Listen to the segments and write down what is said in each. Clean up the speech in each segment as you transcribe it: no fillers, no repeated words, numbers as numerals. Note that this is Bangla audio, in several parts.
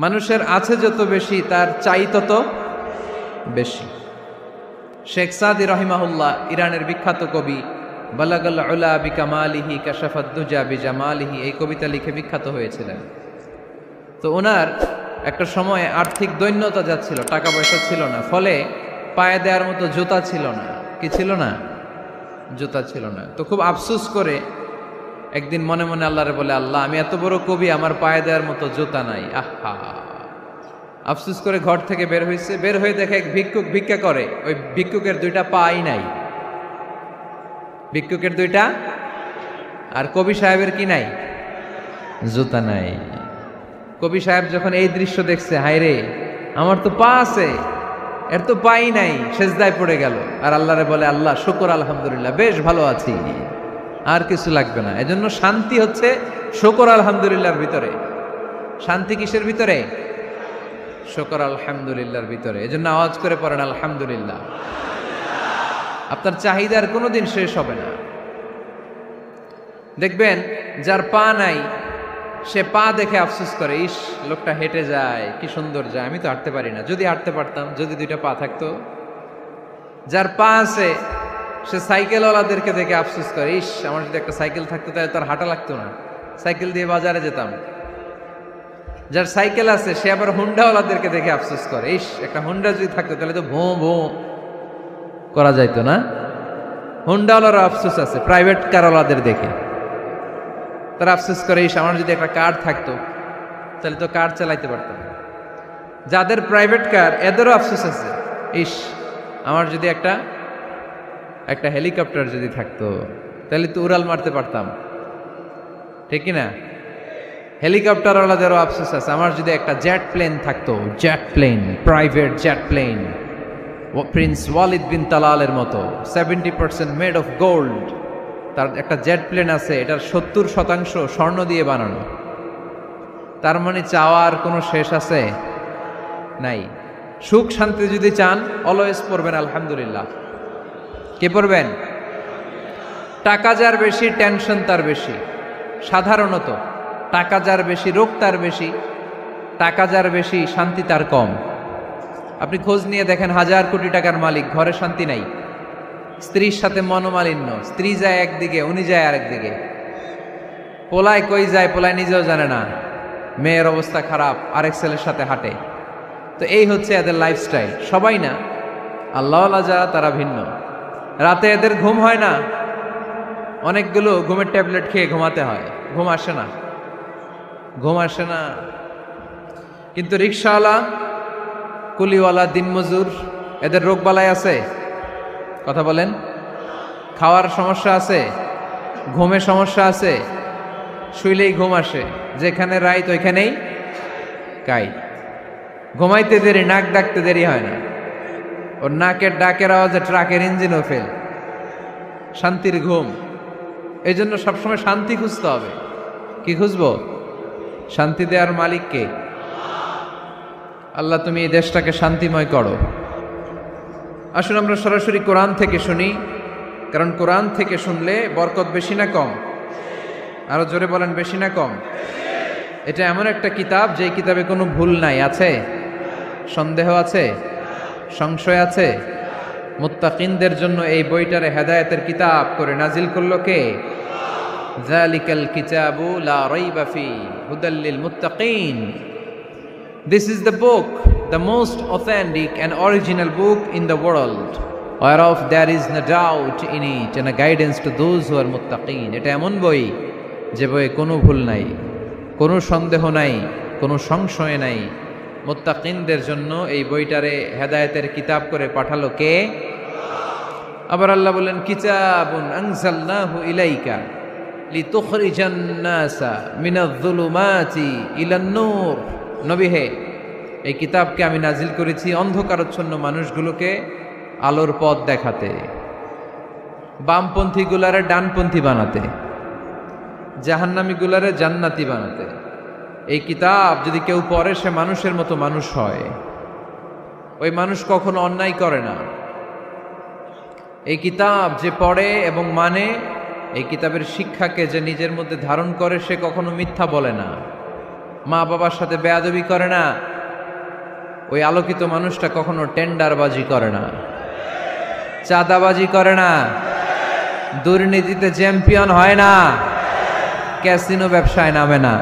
মানুষের আছে যত বেশি তার চাই তত বেশি। শেখ সাদি রহিমাহুল্লাহ ইরানের বিখ্যাত কবি, বালাগাল উলা বিকামালিহি কাশাফাদ দুজা বিজামালিহি, এই কবিতা লিখে বিখ্যাত হয়েছিলেন। তো ওনার একটা সময়ে আর্থিক দৈন্যতা যাচ্ছিল, টাকা পয়সা ছিল না, ফলে পায়ে দেওয়ার মতো জুতা ছিল না। কি ছিল না? জুতা ছিল না। তো খুব আফসোস করে একদিন মনে মনে আল্লাহরে বলে, আল্লাহ আমি এত বড় কবি, আমার পায়ে দেওয়ার মতো জুতা নাই। আহা, আফসোস করে ঘর থেকে বের হয়েছে। বের হয়ে দেখে এক ভিক্ষুক ভিক্ষা করে, ওই ভিক্ষুকের দুইটা পাই নাই। ভিক্ষুকের দুইটা, আর কবি সাহেবের কি নাই? জুতা নাই। কবি সাহেব যখন এই দৃশ্য দেখছে, হায় রে আমার তো পা আছে, এর তো পাই নাই, সেজদায় পড়ে গেল। আর আল্লাহরে বলে, আল্লাহ শুকর আলহামদুলিল্লাহ, বেশ ভালো আছি, আর কিছু লাগবে না। এজন্য শান্তি হচ্ছে শুকর আলহামদুলিল্লাহর ভিতরে। শান্তি কিসের ভিতরে? শুকর আলহামদুলিল্লাহর ভিতরে। এজন্য আওয়াজ করে পড়েন আলহামদুলিল্লাহ। আপনার চাহিদার কোনোদিন শেষ হবে না। দেখবেন যার পা নাই, সে পা দেখে আফসোস করে, ইস লোকটা হেঁটে যায়, কি সুন্দর যায়, আমি তো হাঁটতে পারি না, যদি হাঁটতে পারতাম, যদি দুইটা পা থাকতো। যার পা আছে সে সাইকেলওয়ালাদেরকে দেখে আফসোস করে, ইস আমার যদি একটা সাইকেল থাকতো তাহলে তার হাঁটা লাগতো না, সাইকেল দিয়ে বাজারে যেতাম। যার সাইকেল আছে সে আবার হুন্ডাওয়ালাদেরকে দেখে আফসোস করে, ইস একটা হুন্ডা যদি থাকতো তাহলে তো ভোঁ ভোঁ করা যাইতো না। হুন্ডাওয়ালারও আফসোস আছে প্রাইভেট কারওয়ালাদের দেখে, তারা আফসোস করে, ইস আমার যদি একটা কার থাকতো তাহলে তো কার চালাইতে পারতাম। যাদের প্রাইভেট কার এদেরও আফসোস আছে, ইস আমার যদি একটা হেলিকপ্টার যদি থাকতো তাহলে তো উড়াল মারতে পারতাম, ঠিক কিনা? হেলিকপ্টারওয়ালাদেরও আফসোস আছে, আমার যদি একটা জেট প্লেন থাকতো, jet plane, private jet plane, prince Walid bin তালালের মতো 70% মেড অফ গোল্ড, তার একটা জেট প্লেন আছে, এটার 70% স্বর্ণ দিয়ে বানানো। তার মানে চাওয়ার কোনো শেষ আছে? নাই। সুখ শান্তি যদি চান অলওয়েজ পড়বেন আলহামদুলিল্লাহ। কে পড়বেন? টাকা যার বেশি টেনশন তার বেশি। সাধারণত টাকা যার বেশি রোগ তার বেশি, টাকা যার বেশি শান্তি তার কম। আপনি খোঁজ নিয়ে দেখেন, 1000 কোটি টাকার মালিক, ঘরে শান্তি নাই, স্ত্রীর সাথে মনোমালিন্য, স্ত্রী যায় একদিকে, উনি যায় আরেকদিকে, পোলায় কই যায় পোলায় নিজেও জানে না, মেয়ের অবস্থা খারাপ, আরেক ছেলের সাথে হাঁটে। তো এই হচ্ছে এদের লাইফস্টাইল। সবাই না, আল্লাহওয়ালা যারা তারা ভিন্ন। রাতে এদের ঘুম হয় না, অনেকগুলো ঘুমের ট্যাবলেট খেয়ে ঘুমাতে হয়, ঘুম আসে না, ঘুম আসে না। কিন্তু রিক্সাওয়ালা, কুলিওয়ালা, দিনমজুর, এদের রোগ বালাই আছে? কথা বলেন। খাওয়ার সমস্যা আছে, ঘুমের সমস্যা আছে, শুইলেই ঘুম আসে, যেখানে রাইত ওইখানেই কাই। ঘুমাইতে দেরি, নাক ডাকতে দেরি হয় না, ওর নাকের ডাকের আওয়াজে ট্রাকের ইঞ্জিনও ফেল। শান্তির ঘুম। এই জন্য সবসময় শান্তি খুঁজতে হবে। কি খুঁজবো? শান্তি দেওয়ার মালিক কে? আল্লাহ তুমি এই দেশটাকে শান্তিময় করো। আসুন আমরা সরাসরি কোরআন থেকে শুনি, কারণ কোরআন থেকে শুনলে বরকত বেশি না কম? আরো জোরে বলেন, বেশি না কম? এটা এমন একটা কিতাব যে কিতাবে কোনো ভুল নাই। আছে? সন্দেহ আছে? সংশয় আছে? মুত্তাকিনদের জন্য এই বইটারে হেদায়েতের কিতাব করে নাজিল করলো কে? যালিকাল কিতাবু লা রাইবা ফি হুদাল লিল মুত্তাকিন। This is the book, the most authentic and original book in the world, whereof there is no doubt in it, and a guidance to those who are muttaqin. এটা এমন বই যে বইয়ে কোনো ভুল নাই, কোনো সন্দেহ নাই, কোনো সংশয় নাই। মুত্তাকিনদের জন্য এই বইটারে হেদায়েতের কিতাব করে পাঠালো কে? আবার আল্লাহ বলেন, কিতাবুন আনজালনাহু ইলাইকা লিতুখরিজান নাসা মিনায-যুলুমাতি ইলান-নূর। নবী হে, এই কিতাবকে আমি নাজিল করেছি অন্ধকারচ্ছন্ন মানুষগুলোকে আলোর পথ দেখাতে, বামপন্থী গুলারে ডানপন্থী বানাতে, জাহান্নামী গুলারে জান্নাতি বানাতে। এই কিতাব যদি কেউ পড়ে সে মানুষের মতো মানুষ হয়, ওই মানুষ কখনো অন্যায় করে না। এই কিতাব যে পড়ে এবং মানে, এই কিতাবের শিক্ষাকে যে নিজের মধ্যে ধারণ করে, সে কখনো মিথ্যা বলে না। মা বাবার সাথে বেয়াদবি করে না, ওই আলোকিত মানুষটা কখনো টেন্ডারবাজি করে না, চাঁদাবাজি করে না, দুর্নীতিতে চ্যাম্পিয়ন হয় না, ক্যাসিনো ব্যবসায় নামে না।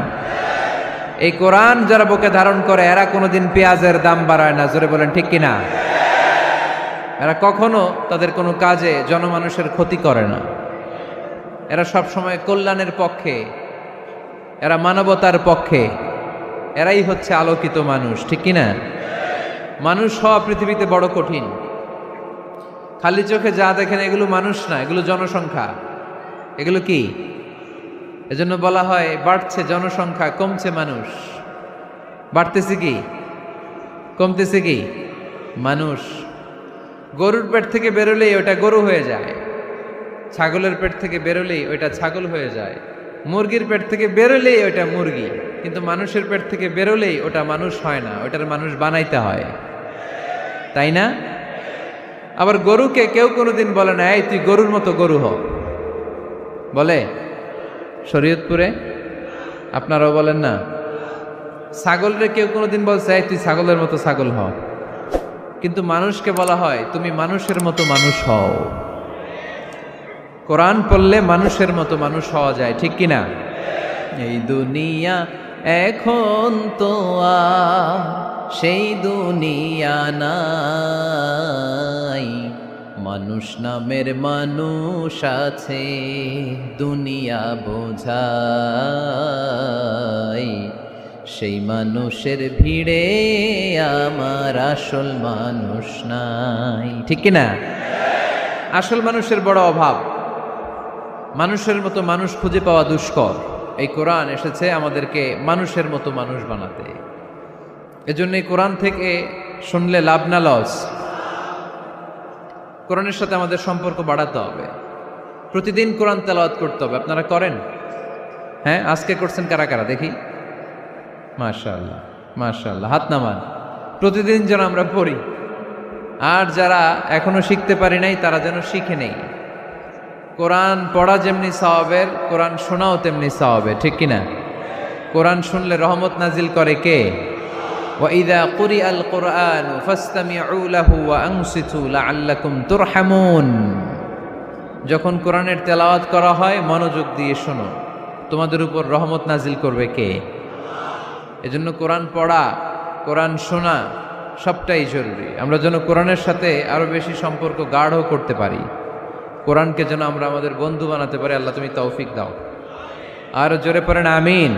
এই কোরআন যারা বুকে ধারণ করে এরা কোনোদিন পেঁয়াজের দাম বাড়ায় না। জোরে বলেন ঠিক কিনা? এরা কখনো তাদের কোনো কাজে জনমানুষের ক্ষতি করে না। এরা সব সময় কল্যাণের পক্ষে, এরা মানবতার পক্ষে। এরাই হচ্ছে আলোকিত মানুষ, ঠিক কিনা? মানুষ হওয়া পৃথিবীতে বড় কঠিন। খালি চোখে যা দেখেন এগুলো মানুষ না, এগুলো জনসংখ্যা। এগুলো কি? এজন্য বলা হয় বাড়ছে জনসংখ্যা, কমছে মানুষ। বাড়তেছে কি, কমতেছে কি? মানুষ। গরুর পেট থেকে বেরোলেই ওটা গরু হয়ে যায়, ছাগলের পেট থেকে বেরোলেই ওইটা ছাগল হয়ে যায়, মুরগির পেট থেকে বেরোলেই ওইটা মুরগি। কিন্তু মানুষের পেট থেকে বেরোলেই ওটা মানুষ হয় না, ওইটার মানুষ বানাইতে হয়, তাই না? আবার গরুকে কেউ কোনোদিন বলে না এই তুই গরুর মতো গরু হ, বলে? শরীয়তপুরে আপনারাও বলেন না? ছাগলরে কেউ কোনোদিন বলছে এই তুই ছাগলের মতো ছাগল হ, কিন্তু মানুষকে বলা হয় তুমি মানুষের মতো মানুষ হও। কোরআন পড়লে মানুষের মতো মানুষ হওয়া যায়, ঠিক কিনা? এই দুনিয়া এখন তো আর সেই দুনিয়া নাই, মানুষ নামের মানুষ আছে দুনিয়া বোঝাই, সেই মানুষের ভিড়ে আমার আসল মানুষ নাই, ঠিক কিনা? আসল মানুষের বড় অভাব, মানুষের মতো মানুষ খুঁজে পাওয়া দুষ্কর। এই কোরআন এসেছে আমাদেরকে মানুষের মতো মানুষ বানাতে। এজন্য এই কোরআন থেকে শুনলে লাভ না লস? কোরআনের সাথে আমাদের সম্পর্ক বাড়াতে হবে, প্রতিদিন কোরআন তেলাওয়াত করতে হবে। আপনারা করেন? হ্যাঁ, আজকে করছেন কারা কারা দেখি? মাশাআল্লাহ, মাশাআল্লাহ, হাত নামান। প্রতিদিন যেন আমরা পড়ি, আর যারা এখনো শিখতে পারি নাই তারা যেন শিখে নেই। কোরআন পড়া যেমনি সওয়াবের, কোরআন শোনাও তেমনি সওয়াবের, ঠিক কিনা? কোরআন শুনলে রহমত নাজিল করে কে? وَإِذَا قُرِئَ الْقُرْآنُ فَاسْتَمِعُوا لَهُ وَأَنصِتُوا لَعَلَّكُمْ تُرْحَمُونَ। যখন কোরআনের তেলাওয়াত করা হয় মনোযোগ দিয়ে শোনো, তোমাদের উপর রহমত নাজিল করবে কে? এজন্য কোরআন পড়া, কোরআন শোনা সবটাই জরুরি। আমরা যেন কোরআনের সাথে আরো বেশি সম্পর্ক গাঢ় করতে পারি, কোরআনকে যেন আমরা আমাদের বন্ধু বানাতে পারি। আল্লাহ তুমি তৌফিক দাও। আর জোরে পড়েন আমিন।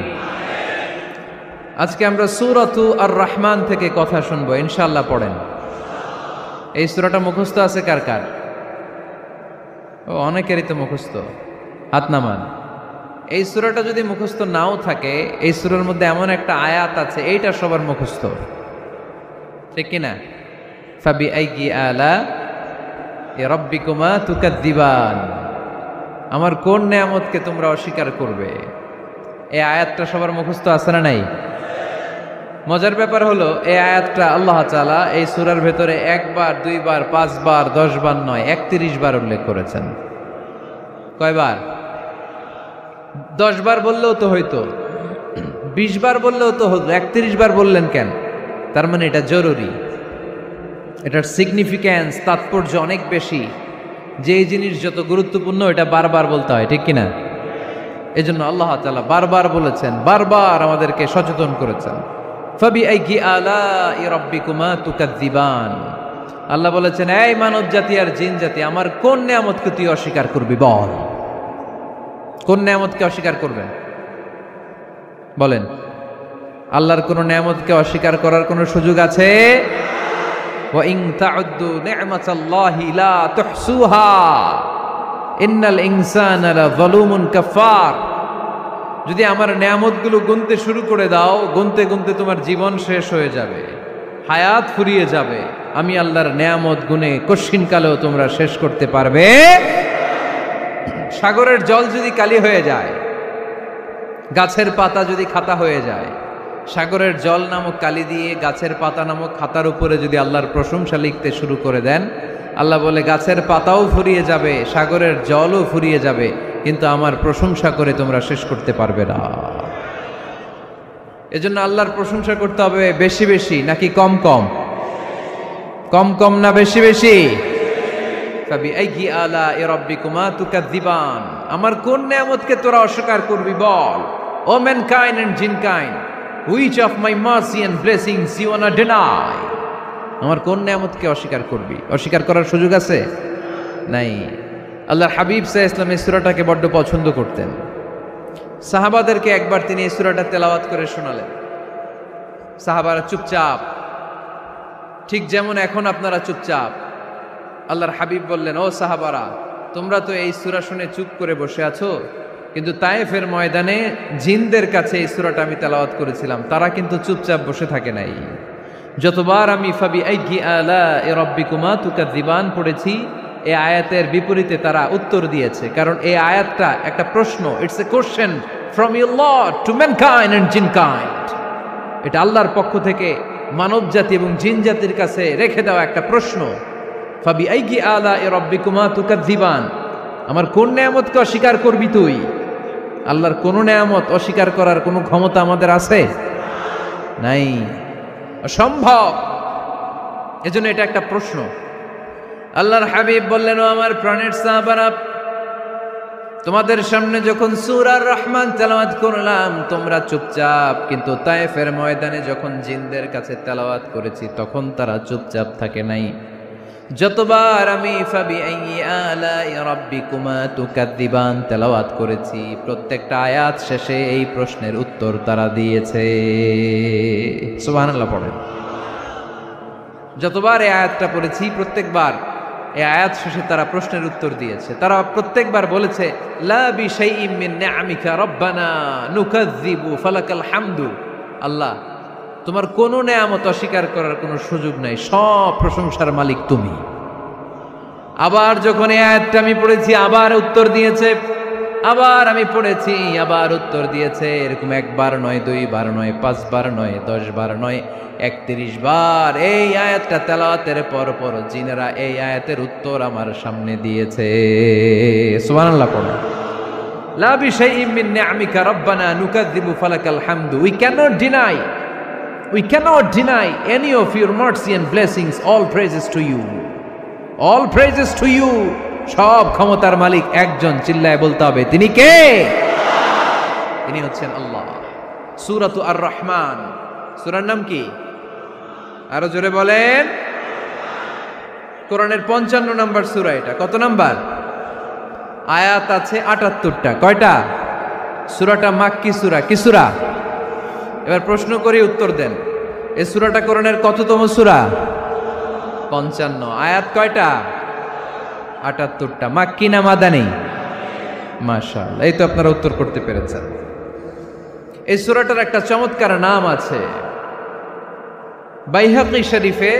আজকে আমরা সূরাতু আর রহমান থেকে কথা শুনবো ইনশাআল্লাহ। পড়েন। এই সূরাটা মুখস্থ আছে কার কার? ও, অনেকেরই তো মুখস্থ, হাত নামান। এই সূরাটা যদি মুখস্থ নাও থাকে, এই সূরার মধ্যে এমন একটা আয়াত আছে এইটা সবার মুখস্থ, ঠিক কিনা? ফাবিআইয়ি আলা রাব্বিকুমা তুকাদ্দিবান, আমার কোন নেয়ামতকে তোমরা অস্বীকার করবে। এই আয়াতটা সবার মুখস্থ আছে না নাই? মজার ব্যাপার হলো এই আয়াতটা আল্লাহ তাআলা এই সূরার ভেতরে একবার, দুইবার, 5 বার, 10 বার নয়, 31 বার উল্লেখ করেছেন। কয়বার? 10 বার বললেও তো হইতো, 20 বার বললেও তো হতো, 31 বার বললেন কেন? তার মানে এটা জরুরি, এটার সিগনিফিক্যান্স, তাৎপর্য অনেক বেশি। যেই জিনিস যত গুরুত্বপূর্ণ এটা বারবার বলতে হয়, ঠিক কিনা? এজন্য আল্লাহ তাআলা বারবার বলেছেন, বারবার আমাদেরকে সচেতন করেছেন। ফাবিআইয়ি আলাই রাব্বিকুমা তুকাদ্দিবান, আল্লাহ বলেছেন এই মানব জাতি আর জিন জাতি, আমার কোন নেয়ামতকে তুই অস্বীকার করবি বল? কোন নেয়ামতকে অস্বীকার করবেন বলেন? আল্লাহর কোন নেয়ামতকে অস্বীকার করার কোন সুযোগ আছে? ওয়া ইন তাউদ্দু নি'মাতাল্লাহি লা তুহসুহা ইন্নাল ইনসানা লাযালুমুন কাফার। যদি আমার নেয়ামতগুলো গুনতে শুরু করে দাও, গুনতে গুনতে তোমার জীবন শেষ হয়ে যাবে, হায়াত ফুরিয়ে যাবে। আমি আল্লাহর নেয়ামত গুনে কশিনকালেও তোমরা শেষ করতে পারবে। সাগরের জল যদি কালি হয়ে যায়, গাছের পাতা যদি খাতা হয়ে যায়, সাগরের জল নামক কালি দিয়ে গাছের পাতা নামক খাতার উপরে যদি আল্লাহর প্রশংসা লিখতে শুরু করে দেন, আল্লাহ বলে গাছের পাতাও ফুরিয়ে যাবে, সাগরের জলও ফুরিয়ে যাবে, কিন্তু আমার প্রশংসা করে তোমরা শেষ করতে পারবে না। এজন্য আল্লাহর প্রশংসা করতে হবে বেশি বেশি নাকি কম কম? কম কম না বেশি বেশি? ফাবিআইয়ি আলাኢ রাব্বিকুমা তুকাযযিবান, আমার কোন নিয়ামতকে তোরা অস্বীকার করবি বল। O mankind and jinnkind, which of my mercy and blessings you want deny? আমার কোন নিয়ামতকে অস্বীকার করবি? অস্বীকার করার সুযোগ আছে? নাই। আল্লাহর হাবিব সাল্লাল্লাহু আলাইহি ওয়াসাল্লাম এই সূরাটাকে বড্ড পছন্দ করতেন। সাহাবাদেরকে একবার তিনি এই সূরাটা তেলাওয়াত করে শোনালেন। সাহাবারা চুপচাপ, ঠিক যেমন এখন আপনারা চুপচাপ। আল্লাহর হাবিব বললেন, ও সাহাবারা, তোমরা তো এই সূরা শুনে চুপ করে বসে আছো, কিন্তু তায়েফের ময়দানে জিনদের কাছে এই সূরাটা আমি তেলাওয়াত করেছিলাম, তারা কিন্তু চুপচাপ বসে থাকে নাই। যতবার আমি ফাবিআইয়ি আলাኢ রাব্বিকুমা তুকাযযিবান পড়েছি, এই আয়াতের বিপরীতে তারা উত্তর দিয়েছে, কারণ এই আয়াতটা একটা প্রশ্ন। It's a question from your lord to mankind and jinnkind. এটা আল্লাহর পক্ষ থেকে মানব জাতি এবং জিন জাতির কাছে রেখে দেওয়া একটা প্রশ্ন। ফাবিআইয়ি আলাኢ রাব্বিকুমা তুকাযযিবান, আমার কোন নিয়ামতকে অস্বীকার করবি তুই? আল্লাহর কোন নিয়ামত অস্বীকার করার কোনো ক্ষমতা আমাদের আছে? নাই, অসম্ভব। এজন্য এটা একটা প্রশ্ন। আল্লাহর হাবিব বললেন, ও আমার প্রাণের সাহাবারা, তোমাদের সামনে যখন সূরা আর রহমান তেলাওয়াত করলাম তোমরা চুপচাপ, কিন্তু তায়েফের ময়দানে যখন জিনদের কাছে তেলাওয়াত করেছি তখন তারা চুপচাপ থাকে নাই। যতবার আমি ফাবিআইয়ি আলাኢ রাব্বিকুমা তুকাযযিবান তেলাওয়াত করেছি, প্রত্যেকটা আয়াত শেষে এই প্রশ্নের উত্তর তারা দিয়েছে। সুবহানাল্লাহ পড়েন। যতবার এই আয়াতটা পড়েছি প্রত্যেকবার এই আয়াত শেষে তারা প্রশ্নের উত্তর দিয়েছে। তারা প্রত্যেকবার বলেছে, লা বিশাইইম মিন নিআমিকা রাব্বানা নুকাযযিবু ফালাকাল হামদু। আল্লাহ, তোমার কোনো নেয়ামত অস্বীকার করার কোনো সুযোগ নাই, সব প্রশংসার মালিক তুমি। আবার যখন এই আয়াতটা আমি পড়েছি আবার উত্তর দিয়েছে, আবার আমি পড়েছি আবার উত্তর দিয়েছে। এরকম একবার নয়, দুইবার নয়, 5 বার নয়, 10 বার নয়, 31 বার এই আয়াতটা তেলাওয়াতের পর পর জিনেরা এই আয়াতের উত্তর আমার সামনে দিয়েছে। সুবহানাল্লাহ পড়ো। লা বিশাইইম মিন নিআমিকা রাব্বানা নুকাযযিবু ফালাকাল হামদু। We cannot deny any of your mercy and blessings. All praises to you. All praises to you. সব ক্ষমতার মালিক একজন, চিল্লায় বলতে হবে, তিনি কে? তিনি হচ্ছেন আল্লাহ। সূরাতু আর রহমান, সূরার নাম কি? আরো জোরে বলেন। কোরআনের 55 নম্বর সূরা এটা। কত নাম্বার? আয়াত আছে 78টা। কয়টা? সূরাটা মাক্কি সূরা। কি সূরা? এবার প্রশ্ন করি, উত্তর দেন। এই সূরাটা কোরআনের কততম সূরা? 55। আয়াত কয়টা? 78টা। মাক্কি না মাদানী? মাশাআল্লাহ, এই তো আপনারা উত্তর করতে পেরেছেন। এই সূরাটার একটা চমৎকার নাম আছে। বাইহাকী শরীফে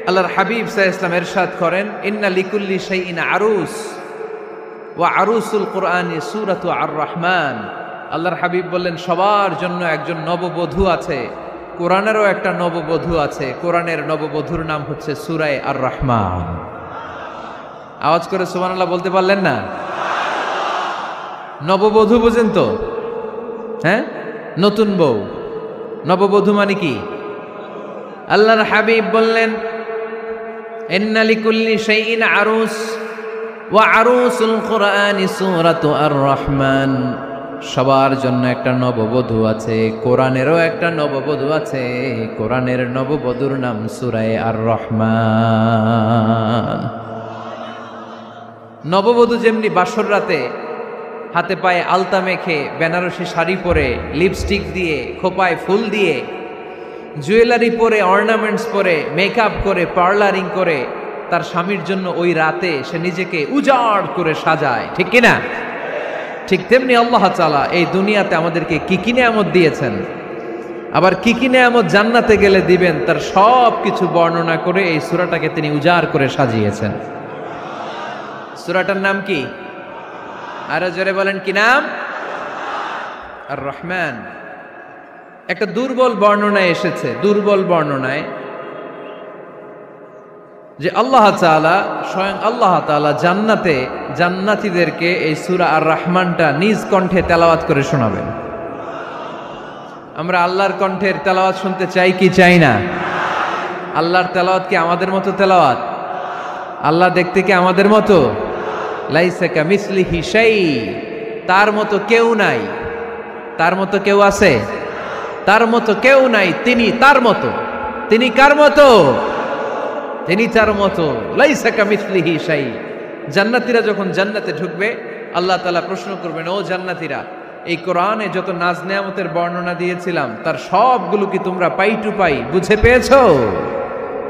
আল্লাহর হাবিব সাল্লাল্লাহু আলাইহি ওয়াসাল্লাম ইরশাদ করেন, ইন্না লিকুল্লি শাইইন আরুস ওয়া আরুসুল কুরআনি সূরাতু আর রহমান। আল্লাহর হাবিব বললেন, সবার জন্য একজন নববধূ আছে, কোরআনেরও একটা নববধূ আছে। কোরআনের নববধূর নাম হচ্ছে সূরা আর রহমান। আওয়াজ করে সুবহানাল্লাহ বলতে পারলেন না? নববধূ বুঝেন তো? হ্যাঁ, নতুন বউ। নববধূ মানে কি? আল্লাহর হাবিব বললেন, ইন্না লিকুল্লি শাইইন আরুস ওয়া আরুসুল কুরআনি সূরাতু আর রহমান। সবার জন্য একটা নববধূ আছে, কোরআনেরও একটা নববধূ আছে। কোরআনের নববধূর নাম সূরা আর রহমান। নববধূ যেমনি বাসর রাতে হাতে পায়ে আলতা মেখে, বেনারসি শাড়ি পরে, লিপস্টিক দিয়ে, খোপায় ফুল দিয়ে, জুয়েলারি পরে, অর্নামেন্টস পরে, মেকআপ করে, পার্লারিং করে তার স্বামীর জন্য ওই রাতে সে নিজেকে উজাড় করে সাজায়, ঠিক কিনা? ঠিক তেমনি আল্লাহ তাআলা এই দুনিয়াতে আমাদেরকে কি কি নিয়ামত দিয়েছেন, আবার কি কি নিয়ামত জান্নাতে গেলে দিবেন, তার সব কিছু বর্ণনা করে এই সূরাটাকে তিনি উজাড় করে সাজিয়েছেন। সূরাটার নাম কি? আরো জোরে বলেন, কি নাম? আর রহমান। একটা দুর্বল বর্ণনায় এসেছে, দুর্বল বর্ণনায়, যে আল্লাহ তাআলা, স্বয়ং আল্লাহ তাআলা জান্নাতে জান্নাতীদেরকে এই সূরা আর রহমানটা নিজ কণ্ঠে তেলাওয়াত করে শোনাবেন। আমরা আল্লাহর কণ্ঠের তেলাওয়াত শুনতে চাই কি চাই না? আল্লাহর তেলাওয়াত কি আমাদের মতো তেলাওয়াত? আল্লাহ দেখতে কি আমাদের মতো? লাইসা কামিসলিহি শাই, তার মতো কেউ নাই। তার মতো কেউ আছে? তার মতো কেউ নাই। তিনি তার মতো। তিনি কার মতো? তিনি তার মতো। লাইসা কামিসলিহি শাই। জান্নাতীরা যখন জান্নাতে ঢুকবে, আল্লাহ তাআলা প্রশ্ন করবেন, ও জান্নাতীরা, এই কোরআনে যত নাজ নেয়ামতের বর্ণনা দিয়েছিলাম তার সবগুলো কি তোমরা পাই টু পাই বুঝে পেয়েছো?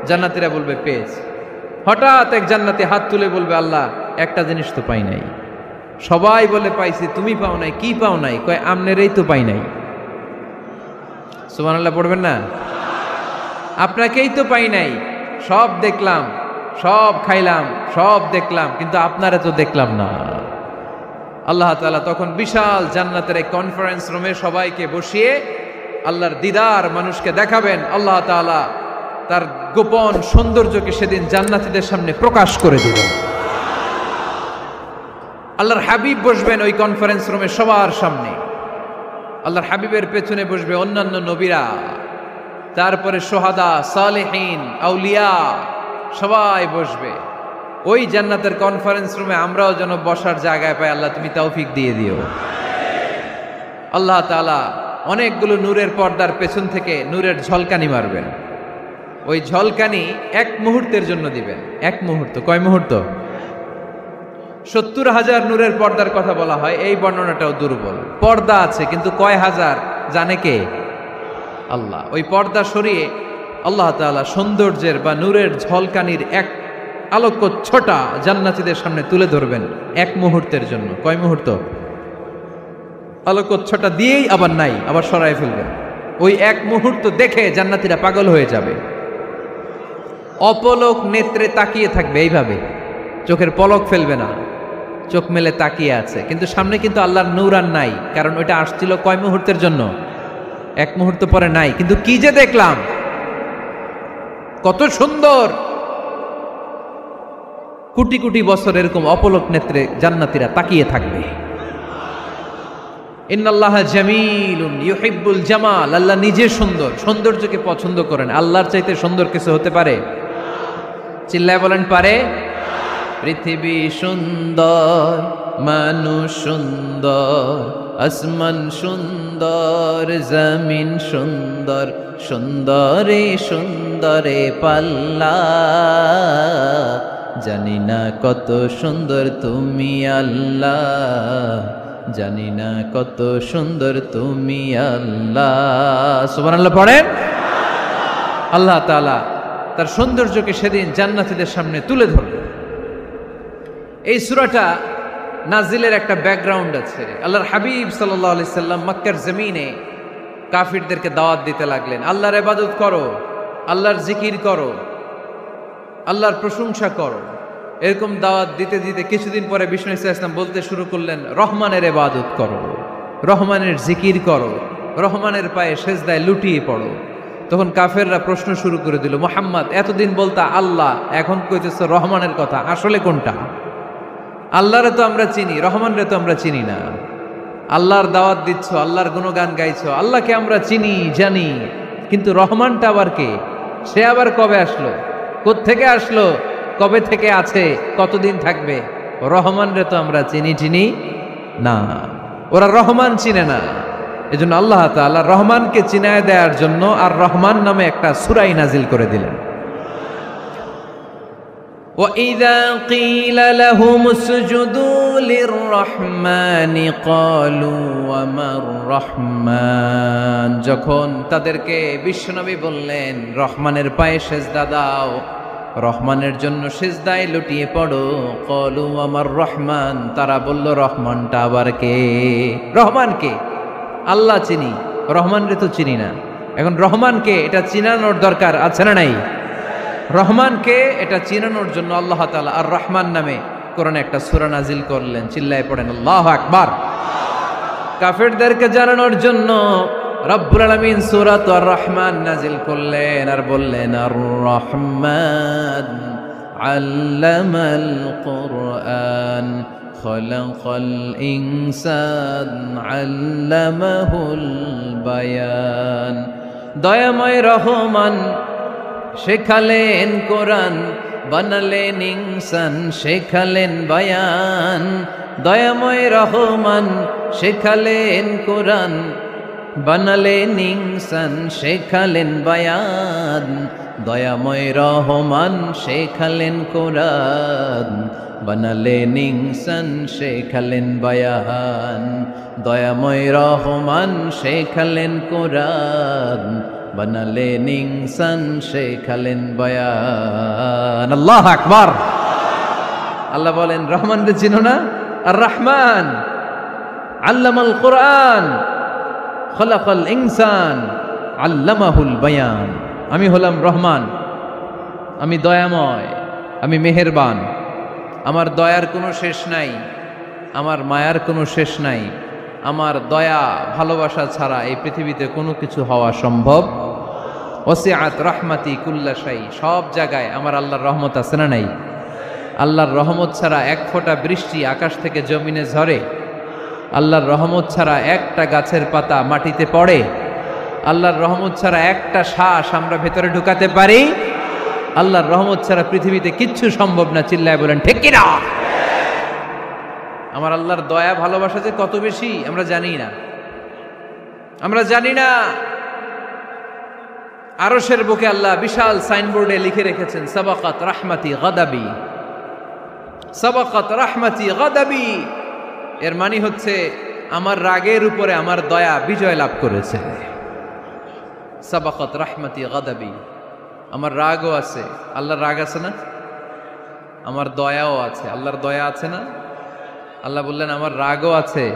জান্নাতীরা বলবে পেয়েছি। হঠাৎ এক জান্নাতি হাত তুলে বলবে, আল্লাহ একটা জিনিস তো পাই নাই। সবাই বলে পাইছি, তুমি পাও নাই। কি পাও নাই? কয় আমনেরই তো পাই নাই। সুবহানাল্লাহ পড়বেন না? আপনাকেই তো পাই নাই। সব দেখলাম, সব খাইলাম, সব দেখলাম, কিন্তু আপনারে তো দেখলাম না। আল্লাহ তাআলা তখন বিশাল জান্নাতের এক কনফারেন্স রুমে সবাইকে বসিয়ে আল্লাহর দিদার মানুষকে দেখাবেন। আল্লাহ তাআলা তার গোপন সৌন্দর্যকে সেদিন জান্নাতীদের সামনে প্রকাশ করে দিবেন। আল্লাহর হাবিব বসবেন ওই কনফারেন্স রুমে সবার সামনে। আল্লাহর হাবিবের পেছনে বসবে অন্যান্য নবীরা, তারপরে সোহাদা, সালেহীন, আউলিয়া সবাই বসবে। ওই জান্নাতের কনফারেন্স রুমে আমরাও যেন বসার জায়গায় পাই, আল্লাহ তুমি তৌফিক দিয়ে দিও। আল্লাহ তাআলা অনেকগুলো নূরের পর্দার পেছন থেকে নূরের ঝলকানি মারবেন। ওই ঝলকানি এক মুহূর্তের জন্য দিবেন। এক মুহূর্ত। কয় মুহূর্ত? 70,000 নূরের পর্দার কথা বলা হয়, এই বর্ণনাটাও দুর্বল। পর্দা আছে কিন্তু কয় হাজার জানে কে? আল্লাহ। ওই পর্দা সরিয়ে আল্লাহ তাআলা সৌন্দর্যের বা নূরের ঝলকানির এক আলোকচ্ছটা জান্নাতীদের সামনে তুলে ধরবেন এক মুহূর্তের জন্য। কয় মুহূর্ত? আলোকচ্ছটা দিয়েই আবার নাই, আবার সরায় ফেলবেন। ওই এক মুহূর্ত দেখে জান্নাতীরা পাগল হয়ে যাবে, অপলক নেত্রে তাকিয়ে থাকবে। এইভাবে চোখের পলক ফেলবে না, চোখ মেলে তাকিয়ে আছে। কিন্তু সামনে কিন্তু আল্লাহর নূর আর নাই, কারণ ওইটা আসছিল কয় মুহূর্তের জন্য? এক মুহূর্ত পরে নাই। কিন্তু কি যে দেখলাম, কত সুন্দর! কোটি কোটি বছর এরকম অপলক নেত্রে জান্নাতীরা তাকিয়ে থাকবে। ইন্নাল্লাহা জামিলুন ইউহিব্বুল জামাল। আল্লাহ নিজে সুন্দর, সৌন্দর্যকে পছন্দ করেন। আল্লাহর চাইতে সুন্দর কিছু হতে পারে? চিল্লায় বলেন পারে? পৃথিবী সুন্দর, মানুষ সুন্দর, আসমান সুন্দর, জমিন সুন্দর, সুন্দরে সুন্দরে পাল্লা। জানি না কত সুন্দর তুমি আল্লাহ, জানি না কত সুন্দর তুমি আল্লাহ। সুবহানাল্লাহ পড়েন। আল্লাহ তাআলা তার সৌন্দর্যকে সেদিন জান্নাতীদের সামনে তুলে ধরবে। এই সূরাটা নাজিলের একটা ব্যাকগ্রাউন্ড আছে। আল্লাহর হাবিব সাল্লাল্লাহু আলাইহি সাল্লাম মক্কার জমিনে কাফিরদেরকে দাওয়াত দিতে লাগলেন, আল্লাহর ইবাদত করো, আল্লাহর জিকির করো, আল্লাহর প্রশংসা করো। এরকম দাওয়াত দিতে দিতে কিছুদিন পরে বিষ্ণু সাল্লাল্লাহু আলাইহি ওয়াসাল্লাম বলতে শুরু করলেন, রহমানের ইবাদত করো, রহমানের জিকির করো, রহমানের পায়ে সেজদায় লুটিয়ে পড়ো। তখন কাফেররা প্রশ্ন শুরু করে দিল, মুহাম্মদ এতদিন বলতা আল্লাহ, এখন কইতেছো রহমানের কথা, আসলে কোনটা? আল্লাহরে তো আমরা চিনি, রহমানরে তো আমরা চিনি না। আল্লাহর দাওয়াত দিচ্ছ, আল্লাহর গুণগান গাইছো, আল্লাহকে আমরা চিনি জানি, কিন্তু রহমানটা আবার কে? সে আবার কবে আসলো, কোত্থেকে আসলো, কবে থেকে আছে, কতদিন থাকবে? রহমানরে তো আমরা চিনি না। ওরা রহমান চিনে না। এজন্য আল্লাহ তাআলা রহমানকে চিনায় দেওয়ার জন্য আর রহমান নামে একটা সূরাই নাজিল করে দিলেন। وَإِذَا قِيلَ لَهُمُ اسْجُدُوا لِلرَّحْمَنِ قَالُوا وَمَا الرَّحْمَنُ। যখন তাদেরকে বিশ্বনবী বললেন রহমানের পায়ে সেজদা দাও, রহমানের জন্য সেজদায় লুটিয়ে পড়ো, ক্বালু ওয়ামার রহমান, তারা বলল রহমানটা আবার কে? রহমান কে? আল্লাহ চিনি, রহমানরে তো চিনি না। এখন রহমানকে এটা চিনানোর দরকার আছে না নাই? রহমানকে এটা চিনানোর জন্য আল্লাহ তাআলা আর রহমান নামে কোরআনে একটা সূরা নাজিল করলেন। চিল্লায়ে পড়েন আল্লাহু আকবার। কাফেরদেরকে জানানোর জন্য রব্বুল আলামিন সূরাত আর রহমান নাজিল করলেন আর বললেন, আর রহমান আল্লামাল কুরআন খলাকাল ইনসান আল্লামাহুল বায়ান। দয়াময় রহমান শেখালেন কোরআন, বানালেন ইনসান শেখালেন বায়ান। দয়াময় রহমান শেখালেন কোরআন, বানালেন ইনসান শেখালেন বায়ান। দয়াময় রহমান শেখালেন কোরআন, বানালেন ইনসান শেখালেন বায়ান। দয়াময় রহমান শেখালেন কোরআন, বানালেন ইনসান শেখালেন বায়ান। আল্লাহু আকবার। আল্লাহ বলেন রহমান রে চিনো না? আর রহমান আল্লামাল কোরআন, খলাকাল ইনসান আল্লামাহুল বায়ান। আমি হলাম রহমান, আমি দয়াময়, আমি মেহেরবান। আমার দয়ার কোনো শেষ নাই, আমার মায়ার কোনো শেষ নাই। আমার দয়া ভালোবাসা ছাড়া এই পৃথিবীতে কোনো কিছু হওয়া সম্ভব। ওসিআত রাহমাতি কুল্লা শাই। সব জায়গায় আমার আল্লাহর রহমত আছে না নাই? আল্লাহর রহমত ছাড়া এক ফোঁটা বৃষ্টি আকাশ থেকে জমিনে ঝরে? আল্লাহর রহমত ছাড়া একটা গাছের পাতা মাটিতে পড়ে? আল্লাহর রহমত ছাড়া একটা শ্বাস আমরা ভেতরে ঢুকাতে পারি? আল্লাহর রহমত ছাড়া পৃথিবীতে কিচ্ছু সম্ভব না। চিল্লায় বলেন ঠিক কিনা? আমার আল্লাহর দয়া ভালোবাসা যে কত বেশি আমরা জানি না, আমরা জানি না। আরশের বুকে আল্লাহ বিশাল সাইনবোর্ডে লিখে রেখেছেন সাবাকাত রাহমাতি গাদাবি, সাবাকাত রাহমাতি গাদাবি। এর মানে হচ্ছে আমার রাগের উপরে আমার দয়া বিজয় লাভ করেছে। সাবাকাত রাহমাতি গাদাবি। আমার রাগও আছে, আল্লাহর রাগ আছে না? আমার দয়াও আছে, আল্লাহর দয়া আছে না? আল্লাহ বললেন আমার রাগও আছে,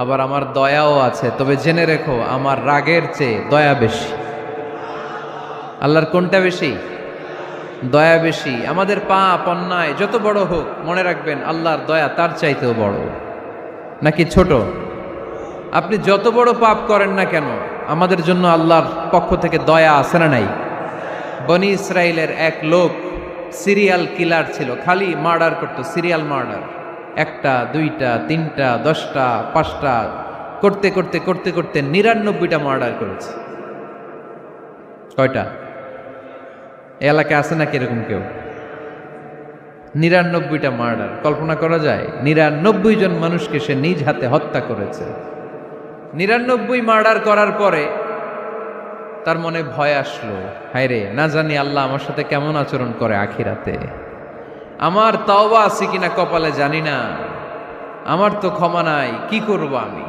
আবার আমার দয়াও আছে। তবে জেনে রেখো আমার রাগের চেয়ে দয়া বেশি। আল্লাহর কোনটা বেশি? দয়া বেশি। আমাদের পাপ অন্যায় যত বড় হোক, মনে রাখবেন আল্লাহর দয়া তার চাইতেও বড়। নাকি ছোট? আপনি যত বড় পাপ করেন না কেন, আমাদের জন্য আল্লাহর পক্ষ থেকে দয়া আছে না নাই? বনি ইসরাইলের এক লোক সিরিয়াল কিলার ছিল, খালি মার্ডার করতো, সিরিয়াল মার্ডার। একটা, দুইটা, তিনটা, 10টা, 5টা করতে করতে করতে করতে 99টা মার্ডার করেছে। কয়টা? এলাকায় আছে নাকি এরকম কেউ? 99টা মার্ডার। কল্পনা করা যায়? 99 জন মানুষকে সে নিজ হাতে হত্যা করেছে। 99 মার্ডার করার পরে তার মনে ভয় আসলো, হায় রে, না জানি আল্লাহ আমার সাথে কেমন আচরণ করে আখিরাতে। আমার তওবা আছে কিনা কপালে জানি না, আমার তো ক্ষমা নাই, কি করব আমি?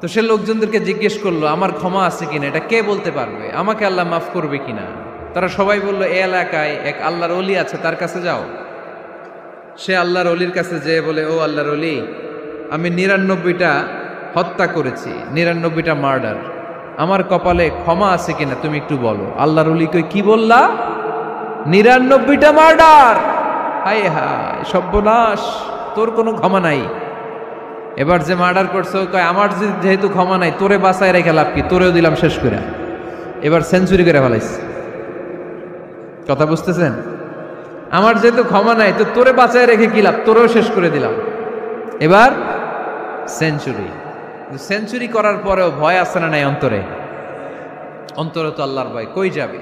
তো সে লোকজনদেরকে জিজ্ঞেস করলো আমার ক্ষমা আছে কিনা, এটা কে বলতে পারবে? আমাকে আল্লাহ মাফ করবে কিনা? তারা সবাই বলল এই এলাকায় এক আল্লাহর ওলি আছে, তার কাছে যাও। সে আল্লাহর ওলির কাছে যেয়ে বলে, ও আল্লাহর ওলি, আমি 99টা হত্যা করেছি, 99টা মার্ডার, আমার কপালে ক্ষমা আছে কিনা তুমি একটু বলো। আল্লাহর ওলি কই, কি বললা? 99টা মার্ডার? হায় হায় সর্বনাশ, তোর কোনো ক্ষমা নাই। এবার যে মার্ডার করছো কয় আমার যেহেতু ক্ষমা নাই, তোরে বাঁচায় রেখে লাভ কি, তোরেও দিলাম শেষ করে। এবার সেঞ্চুরি করে ফেলাইছে। কথা বুঝতেছেন? আমার যেহেতু ক্ষমা নাই, তো তোরে বাঁচায় রেখে কি লাভ, তোরেও শেষ করে দিলাম। এবার সেঞ্চুরি। সেঞ্চুরি করার পরেও ভয় আসে না নাই অন্তরে? অন্তরে তো আল্লাহর ভয়। কই যাবে?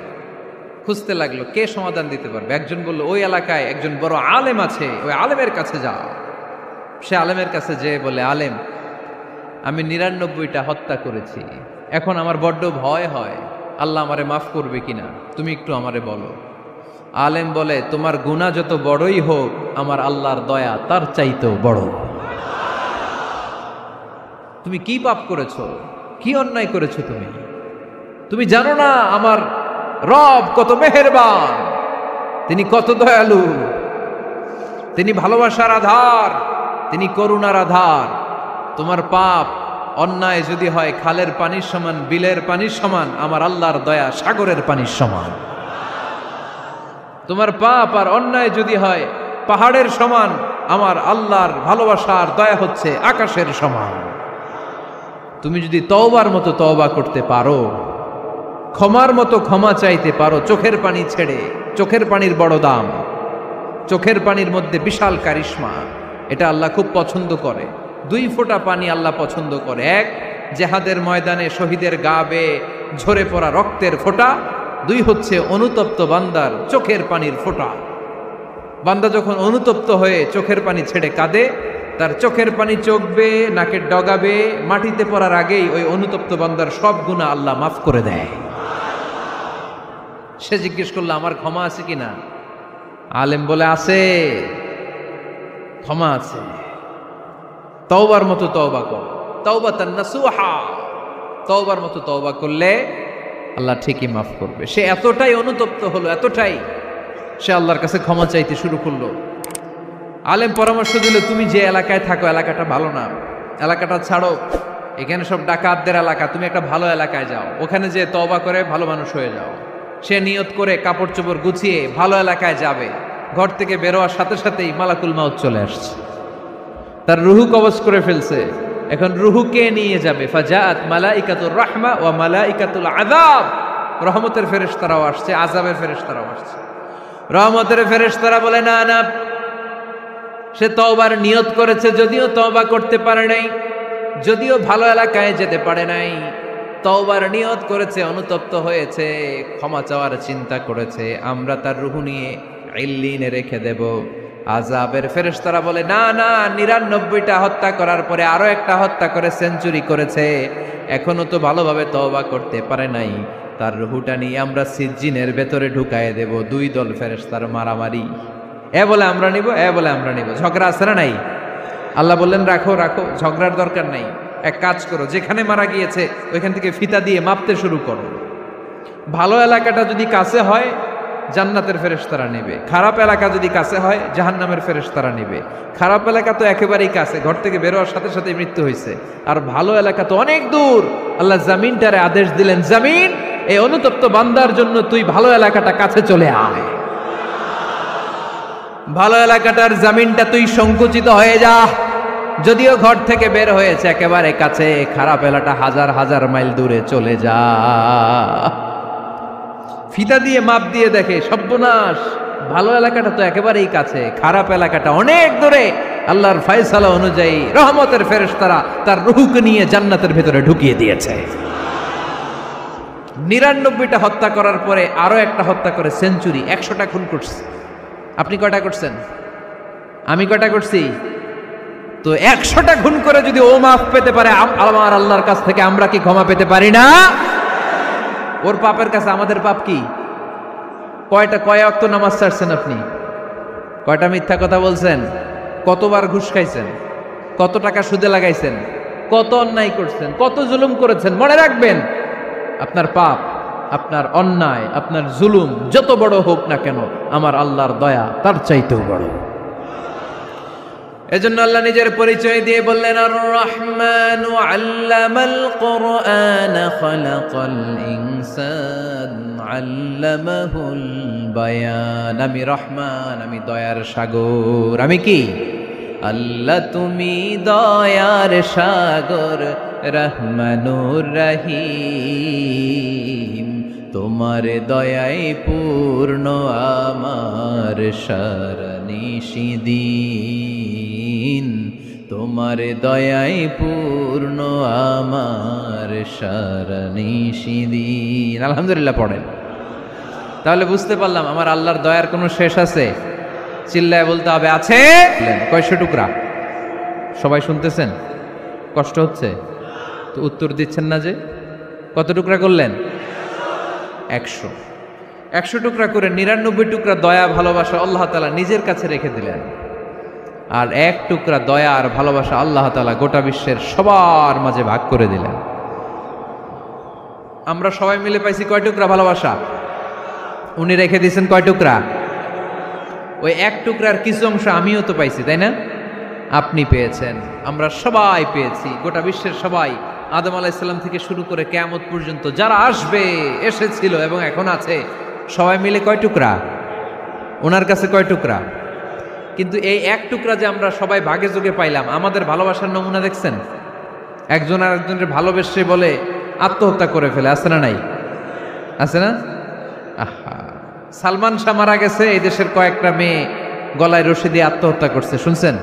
খুঁজতে লাগলো কে সমাধান দিতে পারবে। একজন বলল ওই এলাকায় একজন বড় আলেম আছে, ওই আলেমের কাছে যাও। সে আলেমের কাছে যেয়ে বলে, আলেম, আমি 99টা হত্যা করেছি, এখন আমার বড্ড ভয় হয়, আল্লাহ আমারে মাফ করবে কিনা, তুমি একটু আমারে বলো। আলেম বলে, তোমার গুনাহ যত বড়ই হোক, আমার আল্লাহর দয়া তার চাইতেও বড়। তুমি কি পাপ করেছো, কি অন্যায় করেছো তুমি? তুমি জানো না আমার রব কত মেহেরবান, তিনি কত দয়ালু, তিনি ভালোবাসার আধার, তিনি করুণার আধার। তোমার পাপ অন্যায় যদি হয় খালের পানির সমান, বিলের পানির সমান, আমার আল্লাহর দয়া সাগরের পানির সমান। তোমার পাপ আর অন্যায় যদি হয় পাহাড়ের সমান, আমার আল্লাহর ভালোবাসার দয়া হচ্ছে আকাশের সমান। তুমি যদি তওবার মতো তওবা করতে পারো, ক্ষমার মতো ক্ষমা চাইতে পারো, চোখের পানি ছেড়ে, চোখের পানির বড় দাম, চোখের পানির মধ্যে বিশাল কারিশমা, এটা আল্লাহ খুব পছন্দ করে। 2 ফোঁটা পানি আল্লাহ পছন্দ করে। এক, জেহাদের ময়দানে শহীদের গা বেয়ে ঝরে পড়া রক্তের ফোঁটা। 2 হচ্ছে অনুতপ্ত বান্দার চোখের পানির ফোঁটা। বান্দা যখন অনুতপ্ত হয়ে চোখের পানি ছেড়ে কাঁদে, তার চোখের পানি চোখ বেয়ে নাকের ডগা বেয়ে মাটিতে পড়ার আগেই ওই অনুতপ্ত বান্দার সব গুনাহ আল্লাহ মাফ করে দেয়। সে জিজ্ঞেস করলো আমার ক্ষমা আছে কিনা? আলেম বলে আছে, ক্ষমা আছে। তওবার মতো তওবা কর, তাওবাতান নাসুহা। তওবার মতো তওবা করলে আল্লাহ ঠিকই মাফ করবে। সে এতটাই অনুতপ্ত হলো, এতটাই, সে আল্লাহর কাছে ক্ষমা চাইতে শুরু করলো। আলেম পরামর্শ দিল, তুমি যে এলাকায় থাকো এলাকাটা ভালো না, এলাকাটা ছাড়ো, এখানে সব ডাকাতদের এলাকা, তুমি একটা ভালো এলাকায় যাও, ওখানে যে তওবা করে ভালো মানুষ হয়ে যাও। সে নিয়ত করে কাপড় চোপড় গুছিয়ে ভালো এলাকায় যাবে। ঘর থেকে বেরোয়ার সাথে সাথেই মালাকুল মাউত চলে আসছে, তার রুহু কবজ করে ফেলছে। এখন রুহুকে নিয়ে যাবে। ফাজাআত মালাইকাতুর রাহমা ওয়া মালাইকাতুল আযাব। রহমতের ফেরেশতারাও আসছে, আযাবের ফেরেশতারাও আসছে। রহমতের ফেরেশতারা বলে না না, সে তওবার নিয়ত করেছে, যদিও তওবা করতে পারে নাই, যদিও ভালো এলাকায় যেতে পারে নাই, তওবার নিয়ত করেছে, অনুতপ্ত হয়েছে, ক্ষমা চাওয়ার চিন্তা করেছে, আমরা তার রুহু নিয়ে ইল্লিনে রেখে দেব। আযাবের ফেরেশতারা বলে না না, 99টা হত্যা করার পরে আরো একটা হত্যা করে সেঞ্চুরি করেছে, এখনো তো ভালোভাবে তওবা করতে পারে নাই, তার রুহুটা নিয়ে আমরা সিজ্জিনের ভেতরে ঢুকায়ে দেব। 2 দল ফেরেশতার মারামারি, এ বলে আমরা নিব, এ বলে আমরা নিব। ঝগড়া আছে না নাই? আল্লাহ বললেন রাখো রাখো, ঝগড়ার দরকার নাই। এক কাজ করো, যেখানে মারা গিয়েছে ওইখান থেকে ফিতা দিয়ে মাপতে শুরু করো। ভালো এলাকাটা যদি কাছে হয় জান্নাতের ফেরেশতারা নেবে, খারাপ এলাকা যদি কাছে হয় জাহান্নামের ফেরেশতারা নেবে। খারাপ এলাকা তো একেবারেই কাছে, ঘর থেকে বেরোয়ার সাথে সাথে মৃত্যু হয়েছে। আর ভালো এলাকা তো অনেক দূর। আল্লাহ জামিনটারে আদেশ দিলেন, জামিন, এই অনুতপ্ত বান্দার জন্য তুই ভালো এলাকাটা কাছে চলে আয়। ভালো এলাকাটার জামিনটা তুই সংকুচিত হয়ে যা। যদিও ঘর থেকে বের হয়েছে একেবারে কাছে, খারাপ এলাকাটা হাজার হাজার মাইল দূরে চলে যা। ফিতা দিয়ে মাপ দিয়ে দেখে, সর্বনাশ, ভালো এলাকাটা তো একেবারেই কাছে, খারাপ এলাকাটা অনেক দূরে। আল্লাহর ফয়সালা অনুযায়ী রহমতের ফেরেশতারা তার রূহকে নিয়ে জান্নাতের ভেতরে ঢুকিয়ে দিয়েছে। 99টা হত্যা করার পরে আরো একটা হত্যা করে সেঞ্চুরি, 100টা খুন করছে। আপনি কয়টা করছেন? আমি কয়টা করছি? তো 100টা খুন করে যদি ও মাফ পেতে পারে আমার আল্লাহর কাছ থেকে, আমরা কি ক্ষমা পেতে পারি না? ওর পাপের কাছে আমাদের পাপ কি? কয় ওয়াক্ত নামাজ ছাড়ছেন আপনি? কয়টা মিথ্যা কথা বলছেন? কতবার ঘুষ খাইছেন? কত টাকা সুদে লাগাইছেন? কত অন্যায় করছেন? কত জুলুম করেছেন? মনে রাখবেন, আপনার পাপ, আপনার অন্যায়, আপনার জুলুম যত বড় হোক না কেন, আমার আল্লাহর দয়া তার চাইতেও বড়। এজন্য আল্লাহ নিজের পরিচয় দিয়ে বললেন, আর রহমানু আল্লামাল কুরআন খালাকাল ইনসান আল্লামাহুল বায়ান। আমি রহমান, আমি দয়ার সাগর। আমি কি? আল্লাহ তুমি দয়ার সাগর, রহমানুর রহিম। তোমার দয়ায় পূর্ণ আমার সারানিশিদিন, তোমার দয়ায় পূর্ণ আমার সারানিশিদিন। আলহামদুলিল্লাহ পড়েন। তাহলে বুঝতে পারলাম আমার আল্লাহর দয়ার কোনো শেষ আছে? চিল্লায় বলতে হবে আছে। কয়শো টুকরা? সবাই শুনতেছেন? কষ্ট হচ্ছে তো উত্তর দিচ্ছেন না যে? কত টুকরা করলেন? 100 টুকরা করে 99 টুকরা দয়া ভালোবাসা আল্লাহ তাআলা নিজের কাছে রেখে দিলেন। আর 1 টুকরা দয়া আর ভালোবাসা আল্লাহ তাআলা গোটা বিশ্বের সবার মাঝে ভাগ করে দিলেন। আমরা সবাই মিলে পাইছি কয় টুকরা ভালোবাসা? উনি রেখে দিয়েছেন কয় টুকরা? ওই 1 টুকরার কিছু অংশ আমিও তো পাইছি, তাই না? আপনি পেয়েছেন, আমরা সবাই পেয়েছি, গোটা বিশ্বের সবাই, আদম আলাইহিস সালাম থেকে শুরু করে কিয়ামত পর্যন্ত যারা আসবে, এসেছিল এবং এখন আছে, সবাই মিলে কয় টুকরা? ওনার কাছে কয় টুকরা? কিন্তু এই 1 টুকরা যে আমরা সবাই ভাগে যোগে পাইলাম, আমাদের ভালোবাসার নমুনা দেখছেন? একজন আর একজনের ভালোবেসে বলে আত্মহত্যা করে ফেলে, আছে না নাই? আছে না? আহা, সালমান শাহ মারা গেছে, এই দেশের কয়েকটা মেয়ে গলায় রশি দিয়ে আত্মহত্যা করছে, শুনছেন?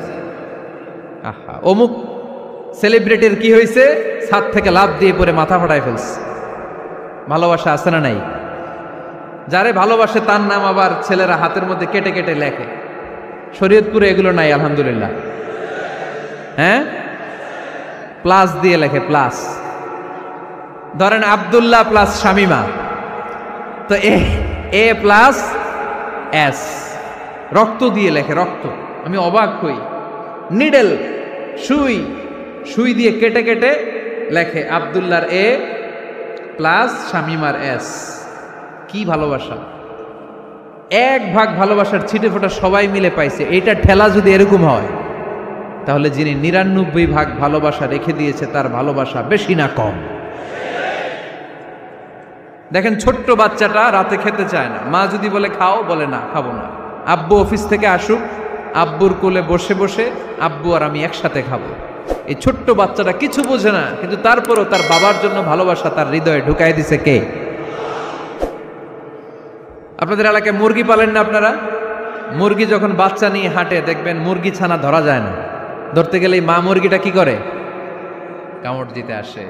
অমুক সেলিব্রিটির কি হয়েছে, ছাদ থেকে লাফ দিয়ে পরে মাথা ফাটায় ফেলছে। ভালোবাসা আছে না নাই? যারে ভালোবাসে তার নাম আবার ছেলেরা হাতের মধ্যে কেটে কেটে লেখে। শরীয়তপুরে এগুলো নাই আলহামদুলিল্লাহ। হ্যাঁ, প্লাস দিয়ে লেখে, প্লাস। ধরেন আব্দুল্লাহ প্লাস শামিমা, তো এ প্লাস এস, রক্ত দিয়ে লেখে, রক্ত। আমি অবাক হই, নিডেল, সুই, সুই দিয়ে কেটে কেটে লেখে আব্দুল্লাহর এ প্লাস শামিমার এস। কি ভালোবাসা! এক ভাগ ভালোবাসার ছিটে ফোটা সবাই মিলে পাইছে। এইটা ঠেলা যদি এরকম হয়, তাহলে যিনি ৯৯ ভাগ ভালোবাসা রেখে দিয়েছে তার ভালোবাসা বেশি না কম? দেখেন, ছোট্ট বাচ্চাটা রাতে খেতে চায় না, মা যদি বলে খাও, বলে না, খাবো না। আব্বু অফিস থেকে আসুক, আব্বুর কোলে বসে বসে আব্বু আর আমি একসাথে খাবো। এই ছোট্ট বাচ্চাটা কিছু বোঝে না, কিন্তু তারপরও তার বাবার জন্য ভালোবাসা তার হৃদয়ে ঢুকাই দিছে কে? আপনাদের এলাকায় মুরগি পালেন না আপনারা? মুরগি যখন বাচ্চা নিয়ে হাঁটে, দেখবেন মুরগি ছানা ধরা যায় না। ধরতে গেলে মা মুরগিটা কি করে? কামড় দিতে আসে।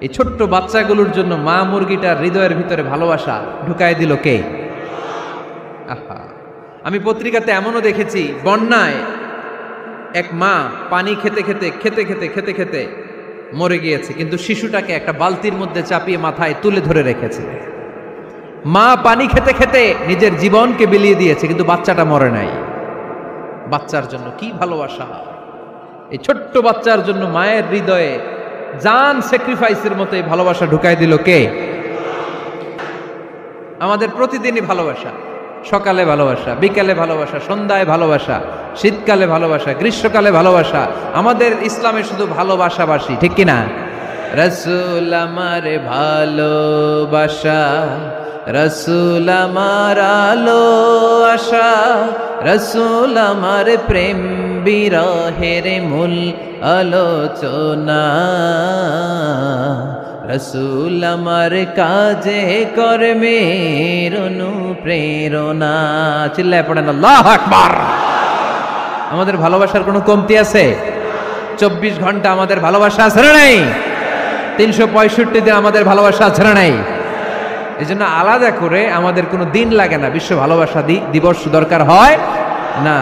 এই ছোট্ট বাচ্চাগুলোর জন্য মা মুরগিটার হৃদয়ের ভিতরে ভালোবাসা ঢুকায় দিল কে? আহা, আমি পত্রিকাতে এমনও দেখেছি, বন্যায় এক মা পানি খেতে খেতে খেতে খেতে খেতে খেতে মরে গিয়েছে, কিন্তু শিশুটাকে একটা বালতির মধ্যে চাপিয়ে মাথায় তুলে ধরে রেখেছে। মা পানি খেতে খেতে নিজের জীবনকে বিলিয়ে দিয়েছে, কিন্তু বাচ্চাটা মরে নাই। বাচ্চার জন্য কি ভালোবাসা! এই ছোট্ট বাচ্চার জন্য মায়ের হৃদয়ে জান স্যাক্রিফাইসের মতো এই ভালোবাসা ঢুকাই দিল কে? আমাদের প্রতিদিনই ভালোবাসা, সকালে ভালোবাসা, বিকালে ভালোবাসা, সন্ধ্যায় ভালোবাসা, শীতকালে ভালোবাসা, গ্রীষ্মকালে ভালোবাসা। আমাদের ইসলামে শুধু ভালোবাসাবাসী, ঠিক কিনা? রাসূল আমার ভালোবাসা, রাসূল আমার আলো আশা, রাসূল আমার প্রেম বিরহের মূল আলোচনা, রাসূল আমার কাজে কর্মের অনুপ্রেরণা। চিল্লায় পড়েন আল্লাহু আকবার। আমাদের ভালোবাসার কোনো কমতি আছে? 24 ঘন্টা আমাদের ভালোবাসা আছে না নাই? 365 দিন আমাদের ভালোবাসা আছে না নাই? এই জন্য আলাদা করে আমাদের কোনো দিন লাগে না, বিশ্ব ভালোবাসা দিবস দরকার হয় না।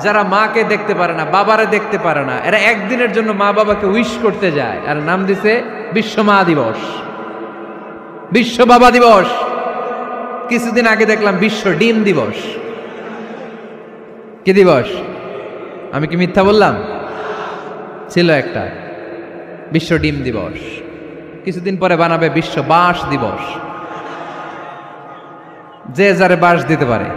যারা মাকে দেখতে পারে না, বাবারে দেখতে পারে না, এরা একদিনের জন্য মা বাবাকে উইশ করতে যায়, আর নাম দিছে বিশ্ব মা দিবস, বিশ্ব বাবা দিবস। কিছুদিন আগে দেখলাম বিশ্ব ডিম দিবস। কি দিবস? আমি কি মিথ্যা বললাম? ছিল একটা বিশ্ব ডিম দিবস। কিছুদিন পরে বানাবে বিশ্ব বাঁশ দিবস, যে যারে বাঁশ দিতে পারে।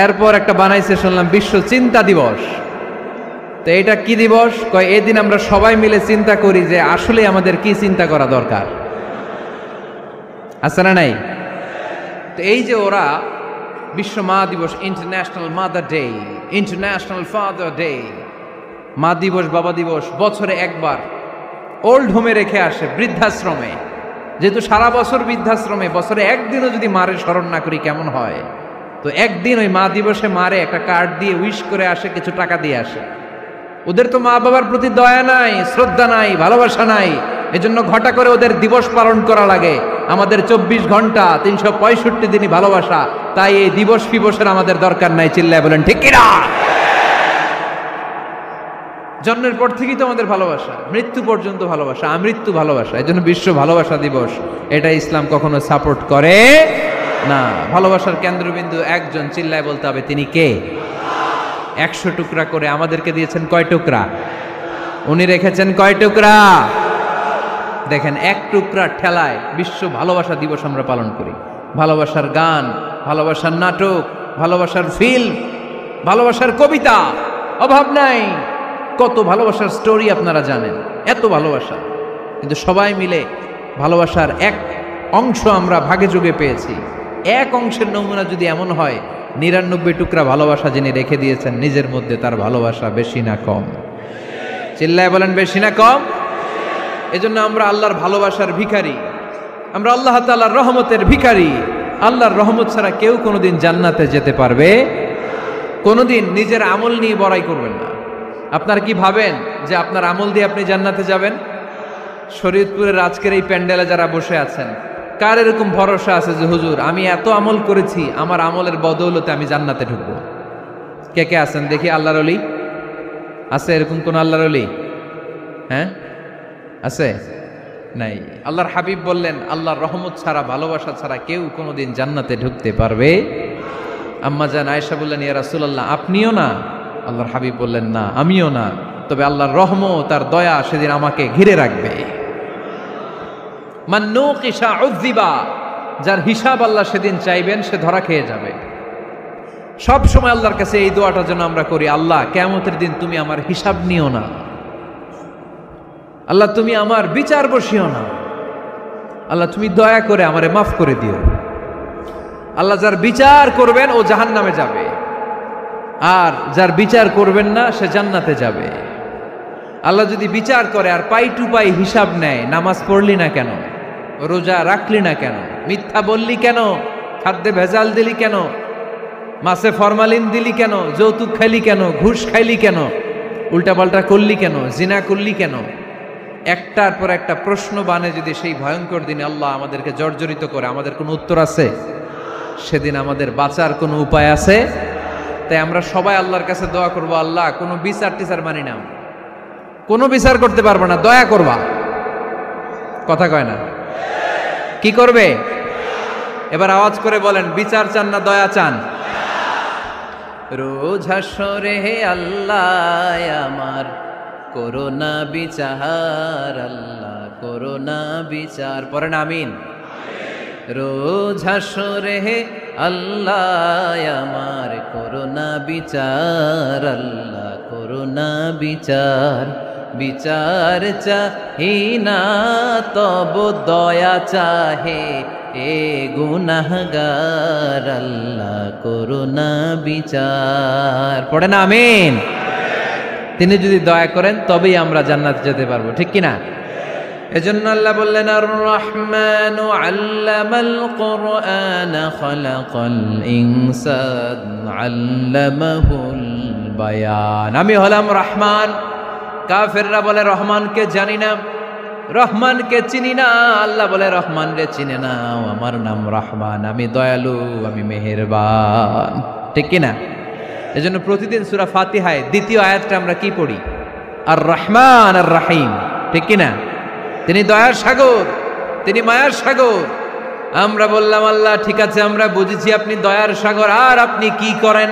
এরপর একটা বানাইছে শুনলাম বিশ্ব চিন্তা দিবস। তো এটা কি দিবস? কয় এই দিন আমরা সবাই মিলে চিন্তা করি যে আসলে আমাদের কি চিন্তা করা দরকার, আছে না নাই? তো এই যে ওরা বিশ্ব মা দিবস, international mother day, international father day, মা দিবস, বাবা দিবস, বছরে একবার ওল্ড হোমে রেখে আসে, বৃদ্ধাশ্রমে। যেহেতু সারা বছর বৃদ্ধাশ্রমে, বছরে একদিনও যদি মারে স্মরণ না করি কেমন হয়? তো একদিন ওই মা দিবসে মারে একটা কার্ড দিয়ে উইশ করে আসে, কিছু টাকা দিয়ে আসে। ওদের তো মা বাবার প্রতি দয়া নাই, শ্রদ্ধা নাই, ভালোবাসা নাই, এজন্য ঘটা করে ওদের দিবস পালন করা লাগে। আমাদের 24 ঘন্টা 365 দিনই ভালোবাসা, তাই এই দিবস ফিবসের আমাদের দরকার নাই। চিল্লায় বলেন ঠিক কিনা? জন্মের পর থেকেই তো আমাদের ভালোবাসা, মৃত্যু পর্যন্ত ভালোবাসা, আমৃত্যু ভালোবাসা। এই জন্য বিশ্ব ভালোবাসা দিবস, এটা ইসলাম কখনো সাপোর্ট করে না। ভালোবাসার কেন্দ্রবিন্দু একজন, চিল্লায় বলতে হবে তিনি কে? 100 টুকরা করে আমাদেরকে দিয়েছেন কয় টুকরা? উনি রেখেছেন কয় টুকরা? দেখেন, এক টুকরা ঠেলায় বিশ্ব ভালোবাসা দিবস আমরা পালন করি। ভালোবাসার গান, ভালোবাসার নাটক, ভালোবাসার ফিল্ম, ভালোবাসার কবিতা, অভাব নাই। কত ভালোবাসার স্টোরি আপনারা জানেন, এত ভালোবাসা। কিন্তু সবাই মিলে ভালোবাসার এক অংশ আমরা ভাগে যোগে পেয়েছি। এক অংশের নমুনা যদি এমন হয়, 99 টুকরা ভালোবাসা যিনি রেখে দিয়েছেন নিজের মধ্যে, তার ভালোবাসা বেশি না কম? চিল্লায় বলেন বেশি না কম? এজন্য আমরা আল্লাহর ভালোবাসার ভিখারি, আমরা আল্লাহ তাআলার রহমতের ভিখারি। আল্লাহর রহমত ছাড়া কেউ কোনোদিন জান্নাতে যেতে পারবে? কোনোদিন নিজের আমল নিয়ে বড়াই করবেন না। আপনারা কি ভাবেন যে আপনার আমল দিয়ে আপনি জান্নাতে যাবেন? শরীয়তপুরের আজকের এই প্যান্ডেলে যারা বসে আছেন, কার এরকম ভরসা আছে যে হুজুর আমি এত আমল করেছি, আমার আমলের বদৌলতে আমি জান্নাতে ঢুকবো? কে কে আছেন দেখি? আল্লাহর ওলি আছে এরকম কোন আল্লাহর ওলি? হ্যাঁ আছে? নাই। আল্লাহর হাবিব বললেন আল্লাহর রহমত ছাড়া, ভালোবাসা ছাড়া কেউ কোনোদিন জান্নাতে ঢুকতে পারবে? আম্মা জান আয়েশা বললেন ইয়া রাসূলুল্লাহ আপনিও না? আল্লাহর হাবিব বললেন না আমিও না, তবে আল্লাহর রহমত তার দয়া সেদিন আমাকে ঘিরে রাখবে। মান নুকিশা উযিবা, যার হিসাব আল্লাহ সেদিন চাইবেন সে ধরা খেয়ে যাবে। সব সময় আল্লাহর কাছে এই দোয়াটা যেন আমরা করি, আল্লাহ কিয়ামতের দিন তুমি আমার হিসাব নিও না, আল্লাহ তুমি আমার বিচার বসিও না, আল্লাহ তুমি দয়া করে আমারে মাফ করে দিও। আল্লাহ যার বিচার করবেন ও জাহান্নামে যাবে, আর যার বিচার করবেন না সে জান্নাতে যাবে। আল্লাহ যদি বিচার করে আর পাই টু পাই হিসাব নেয়, নামাজ পড়লি না কেন, রোজা রাখলি না কেন, মিথ্যা বললি কেন, খাদ্যে ভেজাল দিলি কেন, মাছে ফরমালিন দিলি কেন, যৌতুক খাইলি কেন, ঘুষ খাইলি কেন, উল্টাপাল্টা করলি কেন, জিনা করলি কেন, একটার পর একটা প্রশ্ন বানে যদি সেই ভয়ঙ্কর দিনে আল্লাহ আমাদেরকে জর্জরিত করে, আমাদের কোনো উত্তর আছে? সেদিন আমাদের বাঁচার কোনো উপায় আছে? তাই আমরা সবাই আল্লাহর কাছে দোয়া করবো, আল্লাহ কোনো বিচার টিচার মানি না, কোনো বিচার করতে পারবো না, দয়া করবা। কথা কয় না? কি করবে? এবার আওয়াজ করে বলেন, বিচার চান না দয়া চান? রোজ হাসরে হে আল্লাহ আমার করোনা বিচার, আল্লাহ করোনা বিচার, পড়েন আমিন। রোজ হাসরে হে আল্লাহ আমার করোনা বিচার, আল্লাহ করোনা বিচার, বিচার চাহি না তব দয়া চাহে এ গুনাহগার, আল্লাহ করোনা বিচার, পড়েন আমিন। তিনি যদি দয়া করেন তবেই আমরা জান্নাতে যেতে পারবো, ঠিক কিনা? এজন্য আল্লাহ বললেন আর রহমানু আল্লামাল কুরআন খালাকাল ইনসান আল্লামাহুল বায়ান। আমি হলাম রহমান। কাফেররা বলে রহমানকে জানি না, রহমানকে চিনি না। আল্লাহ বলে রহমান রে চিনে নাও, আমার নাম রহমান, আমি দয়ালু, আমি মেহেরবান, ঠিক কিনা? এজন্য প্রতিদিন সূরা ফাতিহায় দ্বিতীয় আয়াতটা আমরা কি পড়ি? আর রহমান আর রাহিম, ঠিক কিনা? তিনি দয়ার সাগর, তিনি মায়ার সাগর। আমরা বললাম আল্লাহ ঠিক আছে আমরা বুঝেছি আপনি দয়ার সাগর, আর আপনি কি করেন?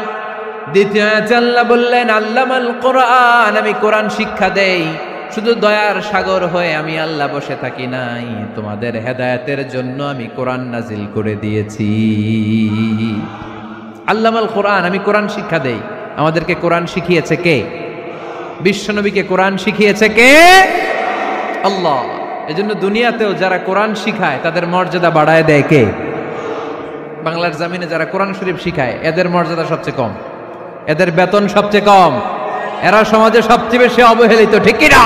দ্বিতীয় আয়াতে আল্লাহ বললেন আল্লামাল কোরআন, আমি কোরআন শিক্ষা দেই। শুধু দয়ার সাগর হয়ে আমি আল্লাহ বসে থাকি নাই, তোমাদের হেদায়েতের জন্য আমি কোরআন নাজিল করে দিয়েছি। আল্লামাল কোরআন, আমি কোরআন শিক্ষা দেই। আমাদেরকে কোরআন শিখিয়েছে কে? বিশ্বনবীকে কোরআন শিখিয়েছে কে? আল্লাহ। এজন্য দুনিয়াতেও যারা কোরআন শিখায় তাদের মর্যাদা বাড়ায় দেয় কে? বাংলার জমিনে যারা কোরআন শরীফ শিখায় এদের মর্যাদা সবচেয়ে কম, এদের বেতন সবচেয়ে কম, এরা সমাজে সবচেয়ে বেশি অবহেলিত, ঠিক কি না?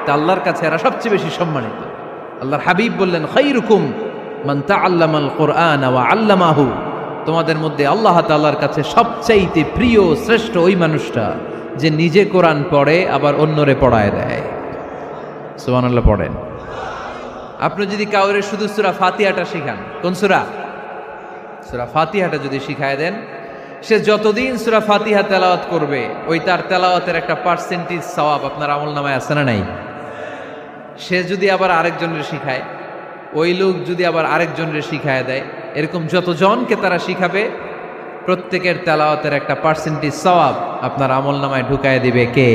তা আল্লাহর কাছে এরা সবচেয়ে বেশি সম্মানিত। আল্লাহর হাবিব বললেন খায়রুকুম মান তাআল্লামাল কুরআন ওয়া আল্লামাহু, তোমাদের মধ্যে আল্লাহ তাআলার কাছে সবচাইতে প্রিয় শ্রেষ্ঠ ওই মানুষটা যে নিজে কোরআন পড়ে আবার অন্যরে পড়ায় দেয়। সুবহানাল্লাহ পড়েন। আপনি যদি কাউরে শুধু সূরা ফাতিহাটা শিখান, কোন সূরা? সূরা ফাতিহাটা যদি শিখায় দেন, সে যতদিন সূরা ফাতিহা তেলাওয়াত করবে ওই তার তেলাওয়াতের একটা পার্সেন্টেজ সওয়াব আপনার আমলনামায় আছে না নাই? সে যদি আবার আরেকজনের শিখায়, ওই লোক যদি আবার আরেকজনের শিখায় দেয়, এরকম যতজনকে তারা শিখাবে প্রত্যেকের তেলাওয়াতের একটা পার্সেন্টেজ সওয়াব আপনার আমলনামায় ঢুকায় দিবে কে?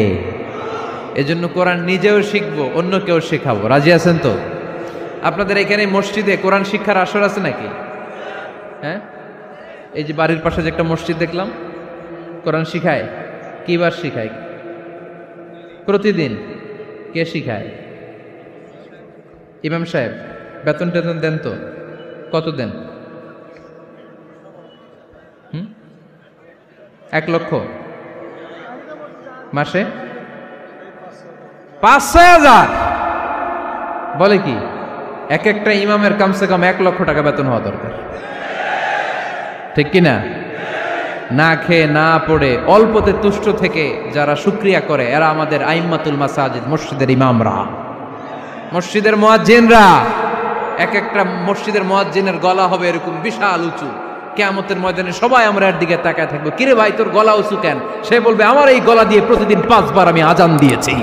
এজন্য কোরআন নিজেও শিখবো, অন্যকেও শেখাবো। রাজি আছেন তো? আপনাদের এখানে মসজিদে কোরআন শিক্ষার আসর আছে নাকি? হ্যাঁ, এই যে বাড়ির পাশে যে একটা মসজিদ দেখলাম, কোরআন শিখায়। কিবার শিখায়? প্রতিদিন। কে শিখায়? ইমাম সাহেব। বেতন টেতন দেন তো? কত দেন? 1 লক্ষ মাসে? 5-6,000 বলে কি? এক একটা ইমামের কমসে কম 1 লক্ষ টাকা বেতন হওয়া দরকার, ঠিক কিনা? না খেয়ে না পড়ে অল্পতে তুষ্ট থেকে যারা শুকরিয়া করে এরা আমাদের আইম্মাতুল মাসাজিদ, মসজিদের ইমামরা, মসজিদের মুয়াজ্জিনরা। এক একটা মসজিদের মুয়াজ্জিনের গলা হবে এরকম বিশাল উঁচু। কিয়ামতের ময়দানে সবাই আমরা এর দিকে তাকায় থাকবো, কিরে ভাই তোর গলা উঁচু কেন? সে বলবে আমার এই গলা দিয়ে প্রতিদিন 5 বার আমি আজান দিয়েছি।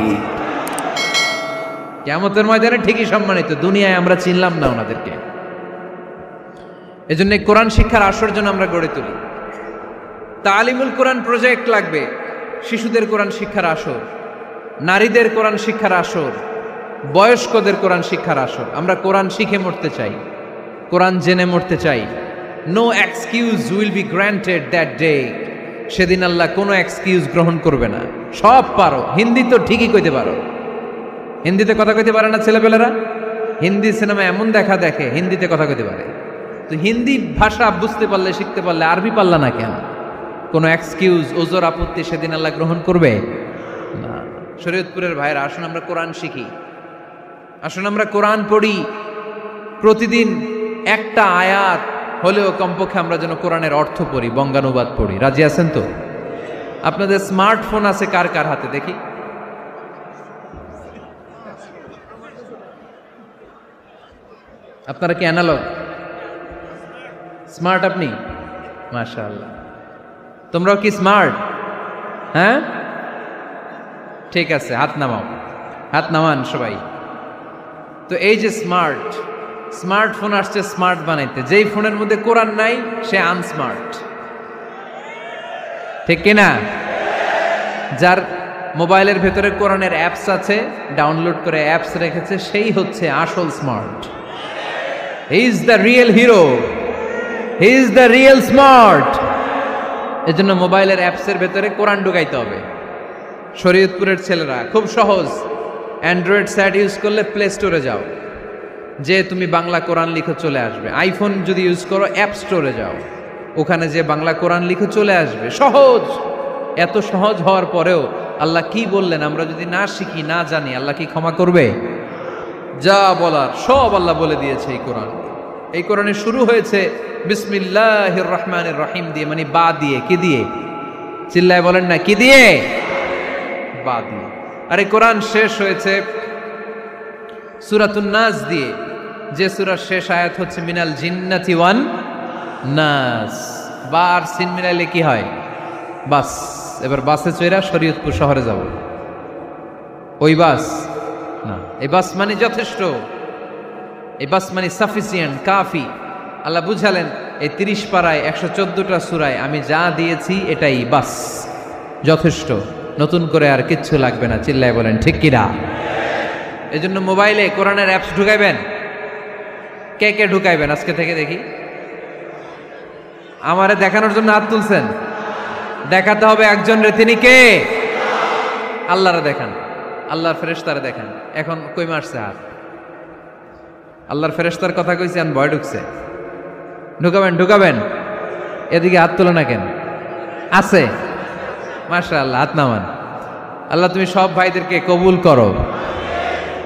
কিয়ামতের ময়দানে ঠিকই সম্মানিত, দুনিয়ায় আমরা চিনলাম না ওনাদেরকে। এজন্য কোরআন শিক্ষার আসর জন্য আমরা গড়ে তুলি। তালিমুল কোরআন প্রজেক্ট লাগবে, শিশুদের কোরআন শিক্ষার আসর, নারীদের কোরআন শিক্ষার আসর, বয়স্কদের কোরআন শিক্ষার আসর। আমরা কোরআন শিখে মরতে চাই, কোরআন জেনে মরতে চাই। No excuse will be granted that day. সেদিন আল্লাহ কোনো এক্সকিউজ গ্রহণ করবে না। সব পারো, হিন্দি তো ঠিকই কইতে পারো, হিন্দিতে কথা কইতে পারে না ছেলেপেলেরা? হিন্দি সিনেমা এমন দেখা দেখে হিন্দিতে কথা কইতে পারে। তো হিন্দি ভাষা বুঝতে পারলে, শিখতে পারলে আরবি পারলা না কেন? কোনো এক্সকিউজ, ওজর, আপত্তি সেদিন আল্লাহ গ্রহণ করবে না। শরীয়তপুরের ভাইরা, আসুন আমরা কোরআন শিখি, আসুন আমরা কোরআন পড়ি। প্রতিদিন একটা আয়াত হলেও কমপক্ষে আমরা যেন কোরআনের অর্থ পড়ি, বঙ্গানুবাদ পড়ি। রাজি আছেন তো? আপনাদের স্মার্টফোন আছে কার কার হাতে দেখি? আপনারা কি অ্যানালগ? স্মার্ট আপনি? মাশাআল্লাহ। তোমরাও কি স্মার্ট? হ্যাঁ, ঠিক আছে, হাত নামাও, হাত নামান সবাই। তো এই যে স্মার্টফোন আসছে স্মার্ট বানাইতে, যেই ফোনের মধ্যে কোরআন নাই সে আনস্মার্ট, ঠিক কিনা? যার মোবাইলের ভেতরে কোরআনের অ্যাপস আছে, ডাউনলোড করে অ্যাপস রেখেছে, সেই হচ্ছে আসল smart. He is the real hero, he is the real smart. এজন্য মোবাইলের অ্যাপসের ভেতরে কোরআন ঢুকাইতে হবে। শরীয়তপুরের ছেলেরা খুব সহজ, অ্যান্ড্রয়েড সেট ইউজ করলে প্লে স্টোরে যাও, যে তুমি বাংলা কোরআন লিখে চলে আসবে। আইফোন যদি ইউজ করো অ্যাপ স্টোরে যাও, ওখানে যে বাংলা কোরআন লিখে চলে আসবে। সহজ। এত সহজ হওয়ার পরেও আল্লাহ কি বললেন আমরা যদি না শিখি, না জানি, আল্লাহ কি ক্ষমা করবে? যা বলার সব আল্লাহ বলে দিয়েছে এই কোরআন। এই কোরআনে শুরু হয়েছে বিসমিল্লাহির রহমানির রহিম দিয়ে, মানে বা দিয়ে। কি দিয়ে? চিল্লায় বলেন না, কি দিয়ে? বা দিয়ে। আর এই কোরআন শেষ হয়েছে সূরাতুন নাস দিয়ে, যে সূরার শেষ আয়াত হচ্ছে মিনাল জিন্নাতি ওয়ান নাস। বা আর সিন মিলাইলে কি হয়? বাস। এবার বাসে চড়া শরীয়তপুর শহরে যাব। ওই বাস না, এই বাস মানে যথেষ্ট, এই বাস মানে সাফিসিয়েন্ট, কাফি। আল্লাহ বুঝালেন এই 30 পারায় 114টা সূরায় আমি যা দিয়েছি এটাই বাস, যথেষ্ট, নতুন করে আর কিচ্ছু লাগবে না। চিল্লায় বলেন ঠিক কিনা? এজন্য মোবাইলে কোরআনের অ্যাপস ঢুকাইবেন। কে কে ঢুকাইবেন আজকে থেকে দেখি? আমারে দেখানোর জন্য হাত তুলছেন? দেখাতে হবে একজন রে, তিনি কে? আল্লাহরে দেখান, আল্লাহর ফেরেশতারে দেখান। এখন কই মারছে হাত? আল্লাহর ফেরেশতার কথা কইছি, আর ভয় ঢুকছে। ঢুকাবেন ঢুকাবেন, এদিকে হাত তোলে না কেন? আছে? মাশাআল্লাহ, হাত নামান। আল্লাহ তুমি সব ভাইদেরকে কবুল করো।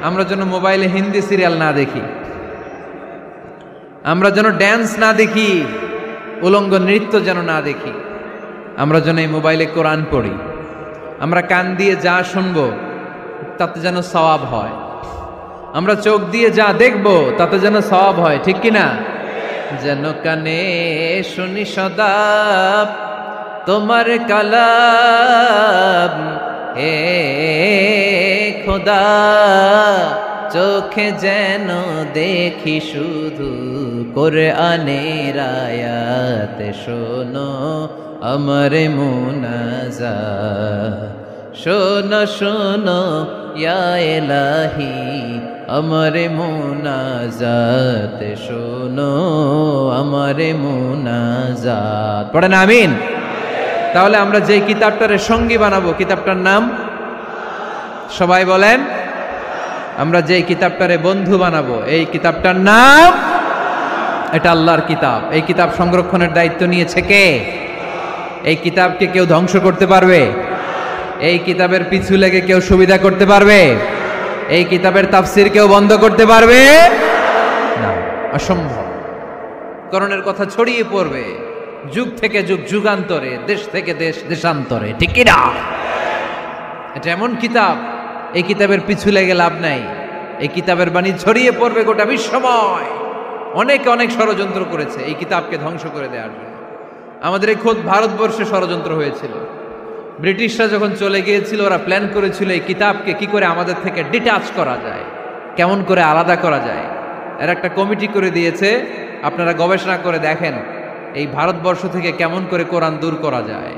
আমরা যেন মোবাইলে হিন্দি সিরিয়াল না দেখি, আমরা যেন ড্যান্স না দেখি, উলঙ্গ নৃত্য যেন না দেখি। আমরা যেন এই মোবাইলে কোরআন পড়ি। আমরা কান দিয়ে যা শুনবো তাতে যেন সওয়াব হয়। আমরা চোখ দিয়ে যা দেখবো তাতে যেন সওয়াব হয়, ঠিক কিনা? যেন কানে শুনি সদা তোমার কালাম, এ খোদা চোখে যেন দেখি শুধু কোরআনের আয়াত। শোনো আমার মুনাজাত, শোনো শোনো ইয়া ইলাহি আমার মুনাজাত, শোনো আমার মুনাজাত। পড়েন আমিন। তাহলে আমরা যে কিতাবটারে সঙ্গী বানাবো, কিতাবটার নাম সবাই বলেন। আমরা যে কিতাবটারে বন্ধু বানাবো, এই কিতাবটার নাম, এটা আল্লাহর কিতাব। এই কিতাব সংরক্ষণের দায়িত্ব নিয়েছে কে? এই কিতাবকে কেউ ধ্বংস করতে পারবে? এই কিতাবের পিছু লেগে কেউ সুবিধা করতে পারবে? এই কিতাবের তাফসির কেউ বন্ধ করতে পারবে না, অসম্ভব। কোরআনের কথা ছড়িয়ে পড়বে, যুগ থেকে যুগ যুগান্তরে, দেশ থেকে দেশ দেশান্তরে, ঠিক কি না? এটা এমন কিতাব, এই কিতাবের পিছু লেগে লাভ নাই। এই কিতাবের বাণী ছড়িয়ে পড়বে গোটা বিশ্বময়। অনেকে অনেক ষড়যন্ত্র করেছে এই কিতাবকে ধ্বংস করে দেওয়ার জন্য। আমাদের এই খোদ ভারতবর্ষে ষড়যন্ত্র হয়েছিল। ব্রিটিশরা যখন চলে গিয়েছিল, ওরা প্ল্যান করেছিল এই কিতাবকে কি করে আমাদের থেকে ডিটাচ করা যায়, কেমন করে আলাদা করা যায়। এর একটা কমিটি করে দিয়েছে, আপনারা গবেষণা করে দেখেন এই ভারতবর্ষ থেকে কেমন করে কোরআন দূর করা যায়।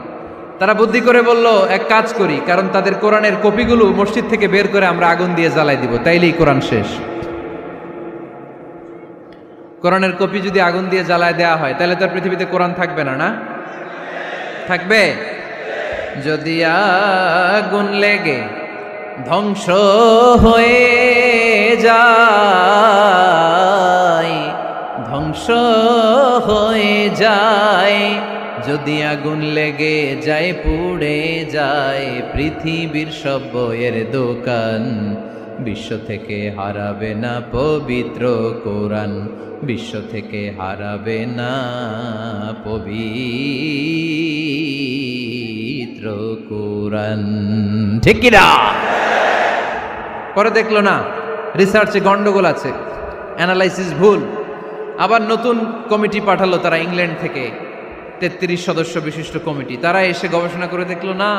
তারা বুদ্ধি করে বলল, এক কাজ করি, কারণ তাদের কোরআনের কপিগুলো মসজিদ থেকে বের করে আমরা আগুন দিয়ে জ্বালাই দিব, তাইলেই কোরআন শেষ। কোরআনের কপি যদি আগুন দিয়ে জ্বালায় দেওয়া হয়, তাহলে তার পৃথিবীতে কোরআন থাকবে না? না থাকবে? যদি আগুন লেগে ধ্বংস হয়ে যায়, ধ্বংস হয়ে যায়, যদি আগুন লেগে যায় পুড়ে যায় পৃথিবীর সব বইয়ের দোকান, বিশ্ব থেকে হারাবে না পবিত্র কোরআন, বিশ্ব থেকে হারাবে না পবিত্র কোরআন, ঠিক কি না? পরে দেখলো না রিসার্চে গন্ডগোল আছে, অ্যানালাইসিস ভুল। আবার নতুন কমিটি পাঠালো তারা ইংল্যান্ড থেকে, 33 সদস্য বিশিষ্ট কমিটি। তারা এসে গবেষণা করে দেখলো না,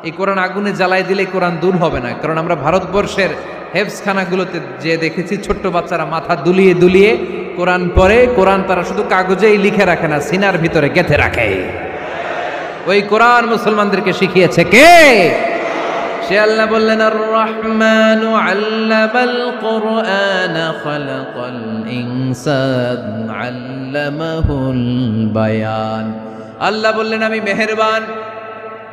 এই কোরআন আগুনে জ্বালাই দিলে কোরআন দূর হবে না। কারণ আমরা ভারতবর্ষের হেফজখানাগুলোতে যে দেখেছি, ছোট্ট বাচ্চারা মাথা দুলিয়ে দুলিয়ে কোরআন পড়ে। কোরআন তারা শুধু কাগজেই লিখে রাখে না, সিনার ভিতরে গেঁথে রাখে। ওই কোরআন মুসলমানদেরকে শিখিয়েছে কে? সে আল্লাহ বললেন, আর রহমানু আল্লামাল কুরআন খালাকাল ইনসান আল্লামাহুল বায়ান। আল্লাহ বললেন, আমি মেহেরবান,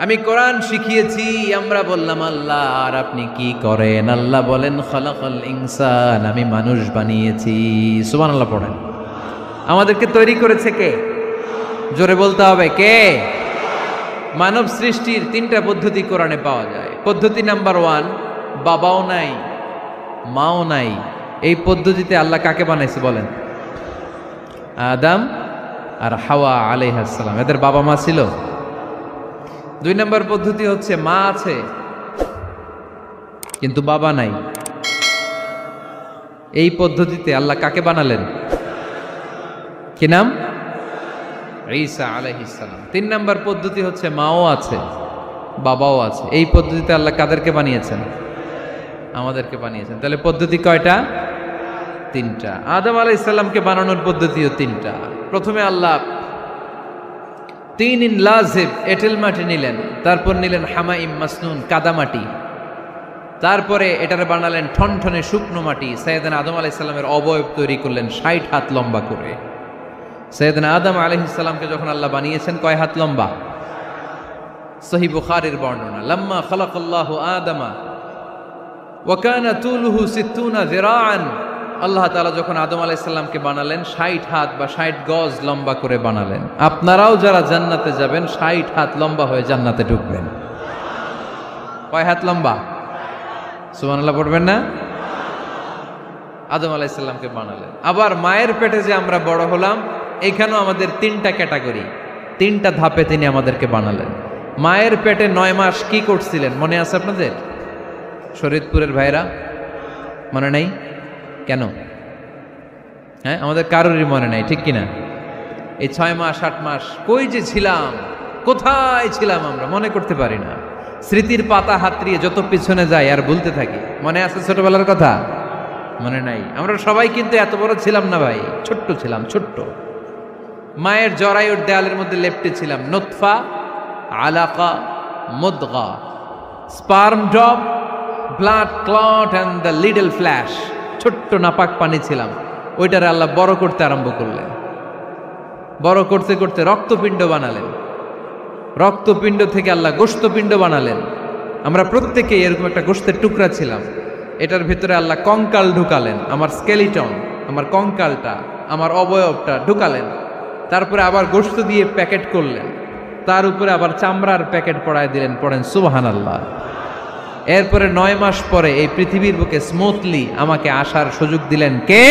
আমি কোরআন শিখিয়েছি। আমরা বললাম, আল্লাহ আর আপনি কি করেন? আল্লাহ বলেন, খালাকাল ইনসান, আমি মানুষ বানিয়েছি। সুবহানাল্লাহ পড়েন। আমাদেরকে তৈরি করেছে কে? জোরে বলতে হবে, কে? মানব সৃষ্টির 3টা পদ্ধতি কোরআনে পাওয়া যায়। পদ্ধতি নাম্বার 1, বাবাও নাই মাও নাই। এই পদ্ধতিতে আল্লাহ কাকে বানাইছে বলেন? আদম আর হাওয়া আলাইহিস সালাম, এদের বাবা মা ছিল। 2 নম্বর পদ্ধতি হচ্ছে মা আছে কিন্তু বাবা নাই। এই পদ্ধতিতে আল্লাহ কাকে বানালেন? কি নাম? ঈসা আলাইহিস সালাম। 3 নম্বর পদ্ধতি হচ্ছে মাও আছে বাবাও আছে। এই পদ্ধতিতে আল্লাহ কাদেরকে বানিয়েছেন? আমাদেরকে বানিয়েছেন। তাহলে পদ্ধতি কয়টা? 3টা। আদম আলাইহিস সালামকে বানানোর পদ্ধতিও 3টা। প্রথমে আল্লাহ 3 ইন লাজিব এঁটেল মাটি নিলেন, তারপর নিলেন হামাইম মাসনুন কাদামাটি, তারপরে এটারে বানালেন ঠনঠনে শুকনো মাটি। সাইয়েদনা আদম আলাইহিস সালামের অবয়ব তৈরি করলেন 60 হাত লম্বা করে। সাইয়েদনা আদম আলাইহিস সালামকে যখন আল্লাহ বানিয়েছেন, কয় হাত লম্বা? সহিহ বুখারীর বর্ণনা, লাম্মা খালাকাল্লাহু আদামা ওয়া কানা তুলুহু 60 যিরাআন। আল্লাহ তাআলা যখন আদম আলাইহিস সালামকে বানালেন, 60 হাত বা 60 গজ লম্বা করে বানালেন। আপনারাও যারা জান্নাতে যাবেন 60 হাত লম্বা হয়ে জান্নাতে ঢুকবেন। কয় হাত লম্বা? সুবহানাল্লাহ পড়বেন না? আদম আলাইহিস সালামকে বানালেন। আবার মায়ের পেটে যে আমরা বড় হলাম, এখানেও আমাদের 3টা ক্যাটাগরি, 3টা ধাপে তিনি আমাদেরকে বানালেন। মায়ের পেটে 9 মাস কি করছিলেন মনে আছে আপনাদের? শরীয়তপুরের ভাইরা মনে নাই? কেন? হ্যাঁ, আমাদের কারোরই মনে নাই, ঠিক কিনা? এই 6 মাস 8 মাস কই যে ছিলাম, কোথায় ছিলাম আমরা মনে করতে পারি না। স্মৃতির পাতা হাতড়িয়ে যত পিছনে যাই আর ভুলতে থাকি। মনে আছে ছোটবেলার কথা? মনে নাই। আমরা সবাই কিন্তু এত বড় ছিলাম না ভাই, ছোট্ট ছিলাম, ছোট্ট। মায়ের জরায়ুর দেয়ালের মধ্যে লেপ্টে ছিলাম। নুতফা, আলাকা, মুদগা, sperm drop, blood clot and the little flesh. ছোট্ট নাপাক পানি ছিলাম। ওইটারে আল্লাহ বড় করতে আরম্ভ করলেন। বড় করতে করতে রক্তপিণ্ড বানালেন। রক্তপিণ্ড থেকে আল্লাহ গোশতপিণ্ড বানালেন। আমরা প্রত্যেকেই এরকম একটা গোশতের টুকরা ছিলাম। এটার ভিতরে আল্লাহ কঙ্কাল ঢুকালেন, আমার স্কেলিটন, আমার কঙ্কালটা, আমার অবয়বটা ঢুকালেন। তারপরে আবার গোশত দিয়ে প্যাকেট করলেন, তার উপরে আবার চামড়ার প্যাকেট পড়ায় দিলেন। পড়েন সুবহানাল্লাহ। এরপরে 9 মাস পরে এই পৃথিবীর বুকে স্মুথলি আমাকে আসার সুযোগ দিলেন কে?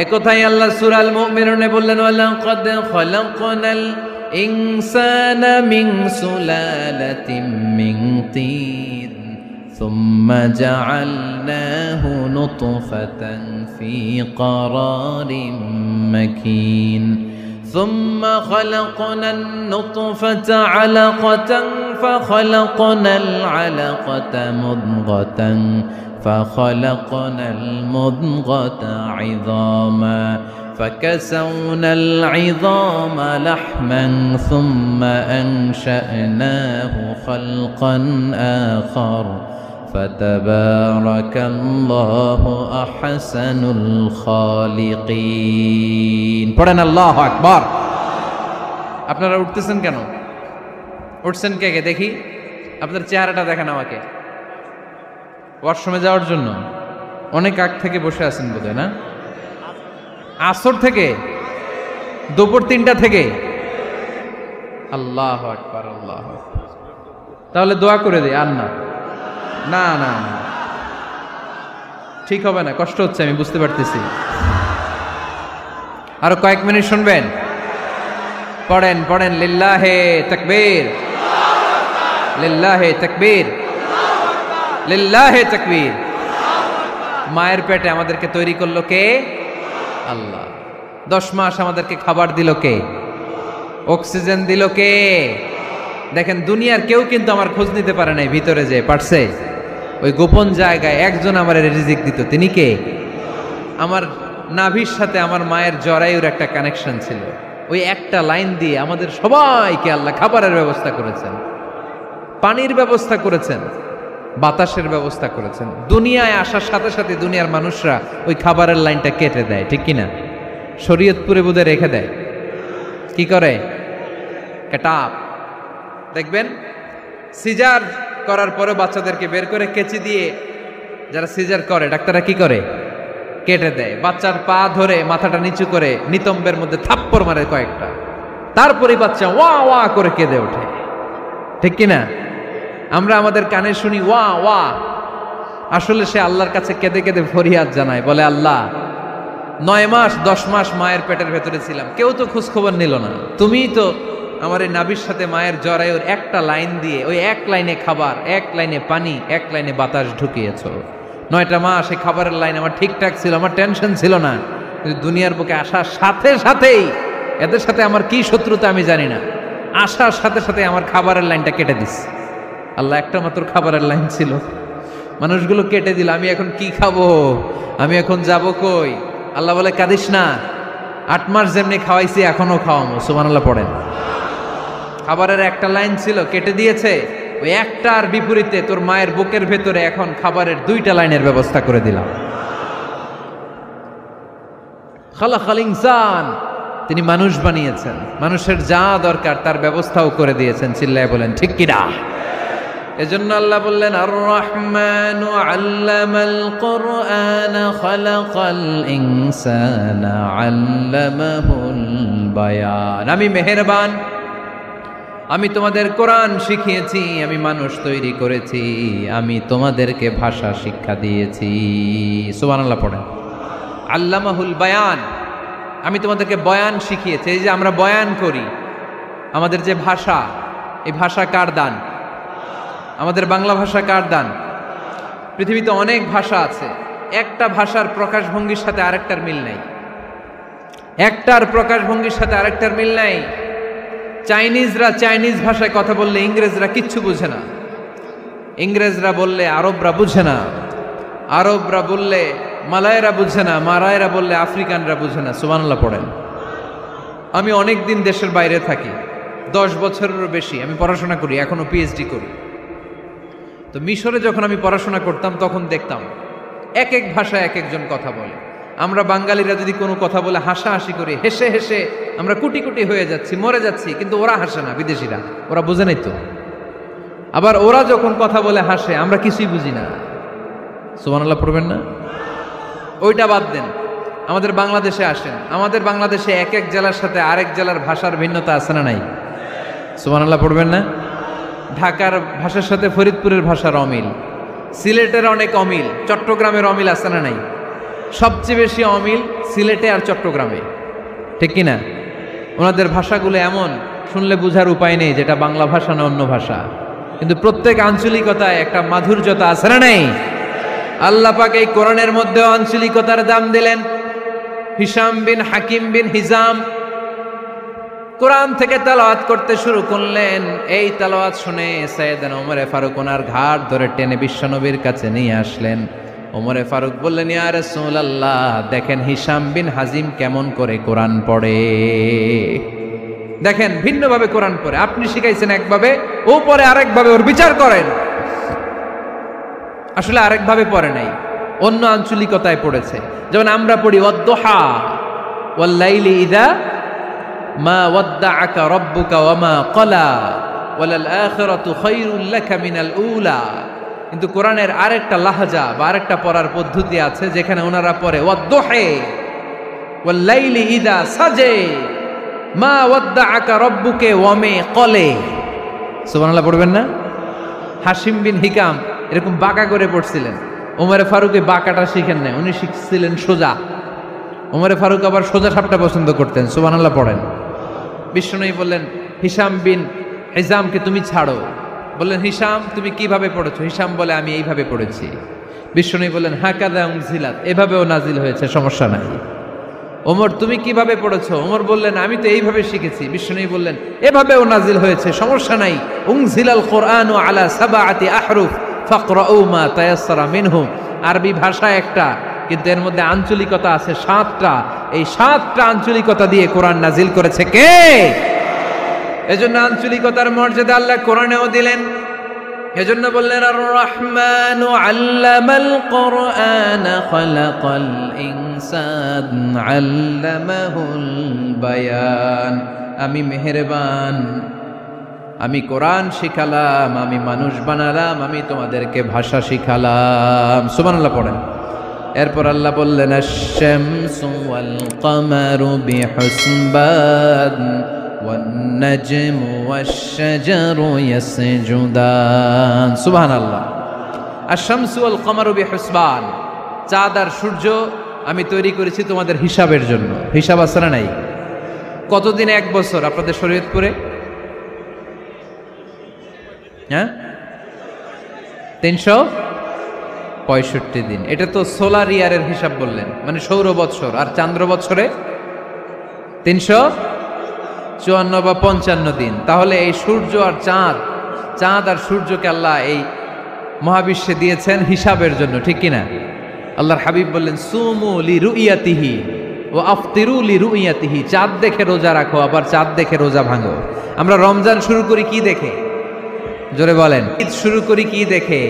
একথাই আল্লাহ সূরা আল মুমিনুনে বললেন, ওয়ালাকাদ খালাকনাল ইনসানা মিন সুলালাতিন মিন তিন সুম্মা জাআলনাহু নুতফাতান ফি ক্বারারিন মাকিন ثم خلقنا النطفة علقة فخلقنا العلقة مضغة فخلقنا المضغة عظاما فكسونا العظام لحما ثم أنشأناه خلقا آخر فتبارك الله أحسن الخالقين পড়েন আল্লাহু আকবার। আপনারা উঠতেছেন কেন? উঠছেন কে কে দেখি, আপনাদের চেহারাটা দেখেন আমাকে। ওয়াশরুমে যাওয়ার জন্য অনেক আগ থেকে বসে আছেন বোধহয়, না? আসর থেকে, দুপুর 3টা থেকে। আল্লাহু আকবার, আল্লাহু আকবার। তাহলে দোয়া করে দেই। আর না না না না, ঠিক হবে না, কষ্ট হচ্ছে, আমি বুঝতে পারতেছি। আরো কয়েক মিনিট শুনবেন? পড়েন পড়েন, লিল্লাহে তাকবীর, লিল্লাহে তাকবীর, লিল্লাহে তাকবীর। মায়ের পেটে আমাদেরকে তৈরি করলো কে? আল্লাহ। 10 মাস আমাদেরকে খাবার দিল কে? অক্সিজেন দিল কে? দেখেন, দুনিয়ার কেউ কিন্তু আমার খোঁজ নিতে পারে নাই, ভিতরে যে পারছে, ওই গোপন জায়গায় একজন আমার রিজিক দিত। তিনি কে? আমার নাভির সাথে আমার মায়ের জরায়ুর একটা কানেকশন ছিল। ওই একটা লাইন দিয়ে আমাদের সবাইকে আল্লাহ খাবারের ব্যবস্থা করেছেন, পানির ব্যবস্থা করেছেন, বাতাসের ব্যবস্থা করেছেন। দুনিয়ায় আসার সাথে সাথে দুনিয়ার মানুষরা ওই খাবারের লাইনটা কেটে দেয়, ঠিক কিনা? শরীয়তপুরে বোধহয় রেখে দেয়। কি করে? কাটাপ। দেখবেন সিজার করার পরে বাচ্চাদেরকে বের করে কেচি দিয়ে, যারা সিজার করে ডাক্তাররা কি করে? কেটে দেয়। বাচ্চার পা ধরে মাথাটা নিচু করে নিতম্বের মধ্যে থাপ্পড় মারে কয়েকটা, তারপরে বাচ্চা ওয়া ওয়া করে কেঁদে ওঠে, ঠিক কিনা? আমরা আমাদের কানে শুনি ওয়া ওয়া, আসলে সে আল্লাহর কাছে কেঁদে কেঁদে ফরিয়াদ জানায়, বলে আল্লাহ 9 মাস 10 মাস মায়ের পেটের ভেতরে ছিলাম, কেউ তো খোঁজ খবর নিল না, তুমিই তো আমার এই নাভির সাথে মায়ের জরায়ুর একটা লাইন দিয়ে, ওই এক লাইনে খাবার, এক লাইনে পানি, এক লাইনে বাতাস ঢুকিয়েছো। 9টা মাস এই খাবারের লাইন আমার ঠিকঠাক ছিল, আমার টেনশন ছিল না। কিন্তু দুনিয়ার বুকে আসার সাথে সাথেই, এদের সাথে আমার কি শত্রুতা আমি জানি না, আসার সাথে সাথে আমার খাবারের লাইনটা কেটে দিস। আল্লাহ একটা মাত্র খাবারের লাইন ছিল, মানুষগুলো কেটে দিল। আমি এখন কি খাবো? আমি এখন যাব কই? আল্লাহ বলে কাঁদিস না, 8 মাস যেমনি খাওয়াইছি এখনো খাওয়াবো। সুবহানাল্লাহ পড়েন। খাবারের একটা লাইন ছিল, কেটে দিয়েছে। ওই একটার বিপরীতে তোর মায়ের বুকের ভেতরে এখন খাবারের 2টা লাইনের ব্যবস্থা করে দিলাম। খালাকাল ইনসান, তিনি মানুষ বানিয়েছেন, মানুষের যা দরকার তার ব্যবস্থাও করে দিয়েছেন। চিল্লায় বলেন ঠিক কিনা? এজন্য আল্লাহ বললেন, আর রহমানু আল্লামাল কুরআন খালাকাল ইনসানা আল্লামাহুল বায়ান। আমি মেহেরবান, আমি তোমাদের কোরআন শিখিয়েছি, আমি মানুষ তৈরি করেছি, আমি তোমাদেরকে ভাষা শিক্ষা দিয়েছি। সুবহানাল্লাহ পড়েন। আল্লামাহুল বায়ান, আমি তোমাদেরকে বয়ান শিখিয়েছি। এই যে আমরা বয়ান করি, আমাদের যে ভাষা, এই ভাষা কার দান? আমাদের বাংলা ভাষা কার দান? পৃথিবীতে অনেক ভাষা আছে, একটা ভাষার প্রকাশভঙ্গির সাথে আরেকটার মিল নাই, একটার প্রকাশভঙ্গির সাথে আরেকটার মিল নাই। চাইনিজরা চাইনিজ ভাষায় কথা বললে ইংরেজরা কিচ্ছু বুঝে না, ইংরেজরা বললে আরবরা বুঝে না, আরবরা বললে মালায়রা বুঝে না, মারায়রা বললে আফ্রিকানরা বুঝে না। সুবহানাল্লাহ পড়েন। আমি অনেক দিন দেশের বাইরে থাকি, 10 বছরেরও বেশি আমি পড়াশোনা করি, এখনো পিএইচডি করি। তো মিশরে যখন আমি পড়াশোনা করতাম তখন দেখতাম এক এক ভাষায় এক একজন কথা বলে। আমরা বাঙালিরা যদি কোনো কথা বলে হাসাহাসি করি, হেসে হেসে আমরা কুটি কুটি হয়ে যাচ্ছি, মরে যাচ্ছি, কিন্তু ওরা হাসে না, বিদেশিরা, ওরা বুঝে নাই তো। আবার ওরা যখন কথা বলে হাসে, আমরা কিছুই বুঝি না। সুবহানাল্লাহ পড়বেন না? ওইটা বাদ দেন, আমাদের বাংলাদেশে আসেন, আমাদের বাংলাদেশে এক এক জেলার সাথে আরেক জেলার ভাষার ভিন্নতা আছে না নাই? সুবহানাল্লাহ পড়বেন না? ঢাকার ভাষার সাথে ফরিদপুরের ভাষার অমিল, সিলেটের অনেক অমিল, চট্টগ্রামের অমিল আছে না নাই? সবচেয়ে বেশি অমিল সিলেটে আর চট্টগ্রামে, ঠিক কিনা? ওনাদের ভাষাগুলো এমন, শুনলে বুঝার উপায় নেই যেটা বাংলা ভাষা না অন্য ভাষা, কিন্তু প্রত্যেক আঞ্চলিকতায় একটা মাধুর্যতা আছে না নেই? আল্লাহ পাক এই কোরআনের মধ্যে আঞ্চলিকতার দাম দিলেন। হিশাম বিন হাকিম বিন হিজাম কোরআন থেকে তেলাওয়াত করতে শুরু করলেন। এই তেলাওয়াত শুনে সাইয়েদনা ওমরে ফারুক ওনার ঘাড় ধরে টেনে বিশ্বনবীর কাছে নিয়ে আসলেন। ওমরে ফারুক বললেন, ইয়া রাসূলুল্লাহ, দেখেন হিশাম বিন হাজিম কেমন করে কোরআন পড়ে, দেখেন ভিন্নভাবে কোরআন পড়ে। আপনি শিখাইছেন একভাবে, ও পড়ে আরেকভাবে, ওর বিচার করেন। আসলে আরেকভাবে পড়ে নাই, অন্য আঞ্চলিকতায় পড়েছে। যেমন আমরা পড়ি ওয়াদ-দুহা ওয়াল-লাইলি ইযা মা ওয়াদ্দাআকা রাব্বুকা ওয়া মা ক্বালা ওয়ালাল আখিরাতু খায়রুল লাকা মিনাল উলা। কিন্তু কোরআনের আরেকটা লাহজা বা আরেকটা পড়ার পদ্ধতি আছে যেখানে ওনারা পড়ে ওয়াদ-দুহা ওয়াল-লাইলি ইযা সাজা মা ওয়াদ্দাআকা রাব্বুকা ওয়া মা ক্বালা। সুবহানাল্লাহ পড়বেন না? হাশিম বিন হিকাম এরকম বাঁকা করে পড়ছিলেন। ওমরে ফারুক বাঁকাটা শিখেন না, উনি শিখছিলেন সোজা। ওমরে ফারুক আবার সোজা সাপটা পছন্দ করতেন। সুবহানাল্লাহ পড়েন। বিষ্ণুনবী বললেন, হিশাম বিন হিজামকে তুমি ছাড়ো। বললেন, হিশাম তুমি কিভাবে পড়েছো? হিশাম বলে, আমি এইভাবে পড়েছি। বিষ্ণুনবী বললেন, হাকাযা উনজিলাত, এভাবেও নাজিল হয়েছে, সমস্যা নাই। ওমর তুমি কিভাবে পড়েছো? ওমর বললেন, আমি তো এইভাবে শিখেছি। বিষ্ণুনবী বললেন, এভাবেও নাজিল হয়েছে, সমস্যা নাই। উনজিলাল কুরআনু আলা সাবআতি আহরুফ ফাকরাউ মা তায়াসসারা মিনহু। আরবি ভাষা একটা, কিন্তু এর মধ্যে আঞ্চলিকতা আছে 7টা। এই 7টা আঞ্চলিকতা দিয়ে কোরআন নাজিল করেছে কে? এজন্য আঞ্চলিকতার মর্যাদা আল্লাহ কোরআনেও দিলেন। এজন্য বললেন, আর রহমানু আল্লামাল কোরআন খালাকাল ইনসান আল্লামাহুল বায়ান। আমি মেহেরবান, আমি কোরআন শিখালাম, আমি মানুষ বানালাম, আমি তোমাদেরকে ভাষা শিখালাম। সুবহানাল্লাহ পড়েন। এরপর আল্লাহ বললেন, আশ-শামসু ওয়াল কামারু বিহুসবান ওয়ান নাজমু ওয়াশ-শাজারু ইয়াসজুদান। সুবহানাল্লাহ। আশ-শামসু ওয়াল কামারু বিহুসবান, চাঁদ আর সূর্য আমি তৈরি করেছি তোমাদের হিসাবের জন্য। হিসাব আছে না নাই? কতদিন এক বছর আপনাদের শরীয়তপুরে? হ্যাঁ, 365 দিন। এটা তো সোলার ইয়ারের হিসাব বললেন, মানে সৌর বৎসর। আর চান্দ্র বৎসরে 354 বা 55 দিন। তাহলে এই সূর্য আর চাঁদ, চাঁদ আর সূর্যকে আল্লাহ এই মহাবিশ্বে দিয়েছেন হিসাবের জন্য, ঠিক কিনা? আল্লাহর হাবিব বললেন, সুমু লিরুইয়াতিহি ওয়া আফতিরু লিরুইয়াতিহি। চাঁদ দেখে রোজা রাখো, আবার চাঁদ দেখে রোজা ভাঙো। আমরা রমজান শুরু করি কি দেখে? জোরে বলেন। ঈদ শুরু করি কি দেখে?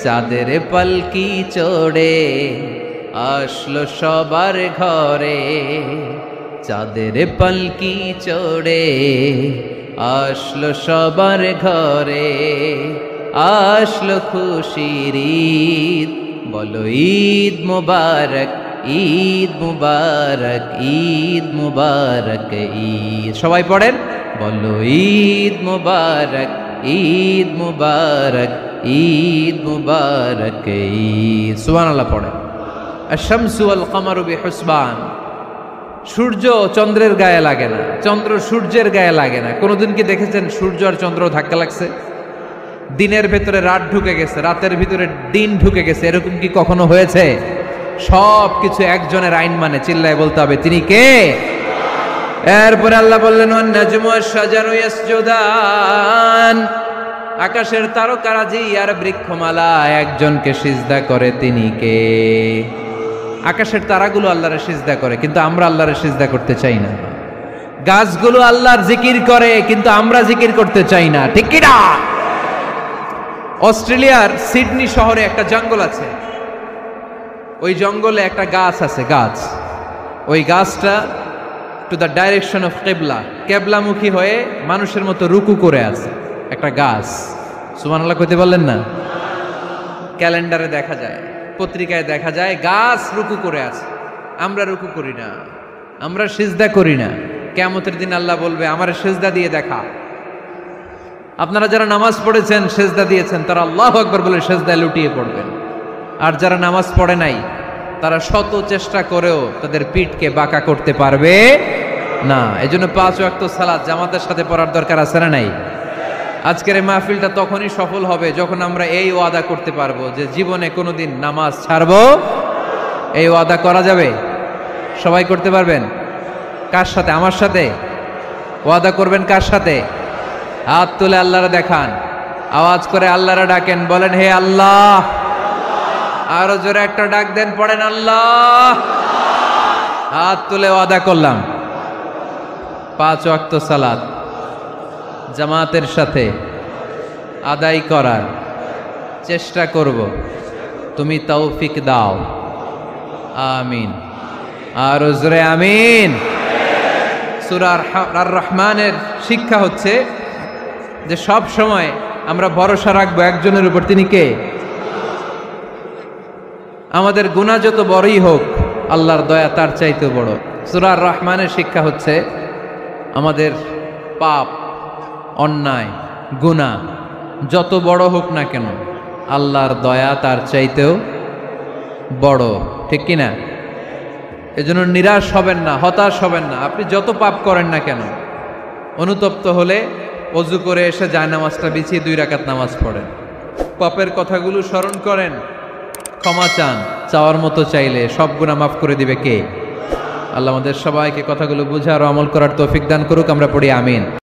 চাঁদের পালকি চড়ে আসলো সবার ঘরে, চাঁদের পালকি চড়ে আসলো সবার ঘরে, আসলো খুশির ঈদ, বলো ঈদ মুবারক, ঈদ মুবারক, ঈদ মুবারক ঈদ। সবাই পড়েন, বলো ঈদ মুবারক, ঈদ মুবারক, ঈদ মুবারক ঈদ। সুবহানাল্লাহ পড়েন। আশ-শামসু ওয়াল কামারু বিহুসবান, সূর্য চন্দ্রের গায়ে লাগে না, চন্দ্র সূর্যের গায়ে লাগে না। কোনোদিন কি দেখেছেন সূর্য আর চন্দ্র ধাক্কা লাগছে? দিনের ভেতরে রাত ঢুকে গেছে, রাতের ভিতরে দিন ঢুকে গেছে, এরকম কি কখনো হয়েছে? সব কিছু একজনের আইন মানে, চিল্লায় বলতে হবে, তিনি কে? এরপরে আল্লাহ বললেন, ওয়ান নাজমু ওয়াশ-শাজারু ইয়াসজুদান, আকাশের তারকারাজি আর বৃক্ষমালা একজনকে সিজদা করে, তিনি কে? আকাশের তারাগুলো আল্লাহরে সিজদা করে, কিন্তু আমরা আল্লাহরে সিজদা করতে চাই না। গাছগুলো আল্লাহর জিকির করে, কিন্তু আমরা জিকির করতে চাই না, ঠিক কি না? অস্ট্রেলিয়ার সিডনি শহরে একটা জঙ্গল আছে। ওই জঙ্গলে একটা গাছ আছে, গাছ। ওই গাছটা টু দ্য ডাইরেকশন অফ কেবলা, কেবলামুখী হয়ে মানুষের মতো রুকু করে আছে একটা গাছ। সুবহানাল্লাহ কইতে বললেন না? ক্যালেন্ডারে দেখা যায়, পত্রিকায় দেখা যায়, গাছ রুকু করে আছে। আমরা রুকু করি না, আমরা সিজদা করি না। কিয়ামতের দিন আল্লাহ বলবে, আমারে সিজদা দিয়ে দেখা। আপনারা যারা নামাজ পড়েছেন, সিজদা দিয়েছেন, তারা আল্লাহু আকবার বলে সিজদায় লুটিয়ে পড়বেন। আর যারা নামাজ পড়ে নাই, তারা শত চেষ্টা করেও তাদের পিঠকে বাঁকা করতে পারবে না। এজন্য 5 ওয়াক্ত সালাত জামাতের সাথে পড়ার দরকার আছে না নাই? আজকের এই মাহফিলটা তখনই সফল হবে যখন আমরা এই ওয়াদা করতে পারবো যে জীবনে কোনোদিন নামাজ ছাড়বো। এই ওয়াদা করা যাবে? সবাই করতে পারবেন? কার সাথে? আমার সাথে ওয়াদা করবেন? কার সাথে? হাত তুলে আল্লাহরা দেখান, আওয়াজ করে আল্লাহরা ডাকেন, বলেন হে আল্লাহ। আরো জোরে একটা ডাক দেন, পড়েন আল্লাহ। হাত তুলে ওয়াদা করলাম 5 ওয়াক্ত সালাত জামাতের সাথে আদায় করার চেষ্টা করব, তুমি তৌফিক দাও, আমিন। আরো জোরে আমিন। সূরা আর রহমানের শিক্ষা হচ্ছে যে সব সময় আমরা ভরসা রাখবো একজনের উপর, তিনি কে? আমাদের গুনাহ যত বড়ই হোক আল্লাহর দয়া তার চাইতে বড়। সূরা আর রহমানের শিক্ষা হচ্ছে আমাদের পাপ, অন্যায়, গুনাহ যত বড় হোক না কেন আল্লাহর দয়া তার চাইতেও বড়, ঠিক কিনা? এজন্য নিরাশ হবেন না, হতাশ হবেন না। আপনি যত পাপ করেন না কেন, অনুতপ্ত হলে ওযু করে এসে জায়নামাজটা বিছিয়ে 2 রাকাত নামাজ পড়েন, পাপের কথাগুলো স্মরণ করেন, ক্ষমা চান। চাওয়ার মতো চাইলে সব গুনাহ মাফ করে দিবে কে? আল্লাহ আমাদের সবাইকে কথাগুলো বুঝার ও আমল করার তৌফিক দান করুক। আমরা পড়ি আমিন।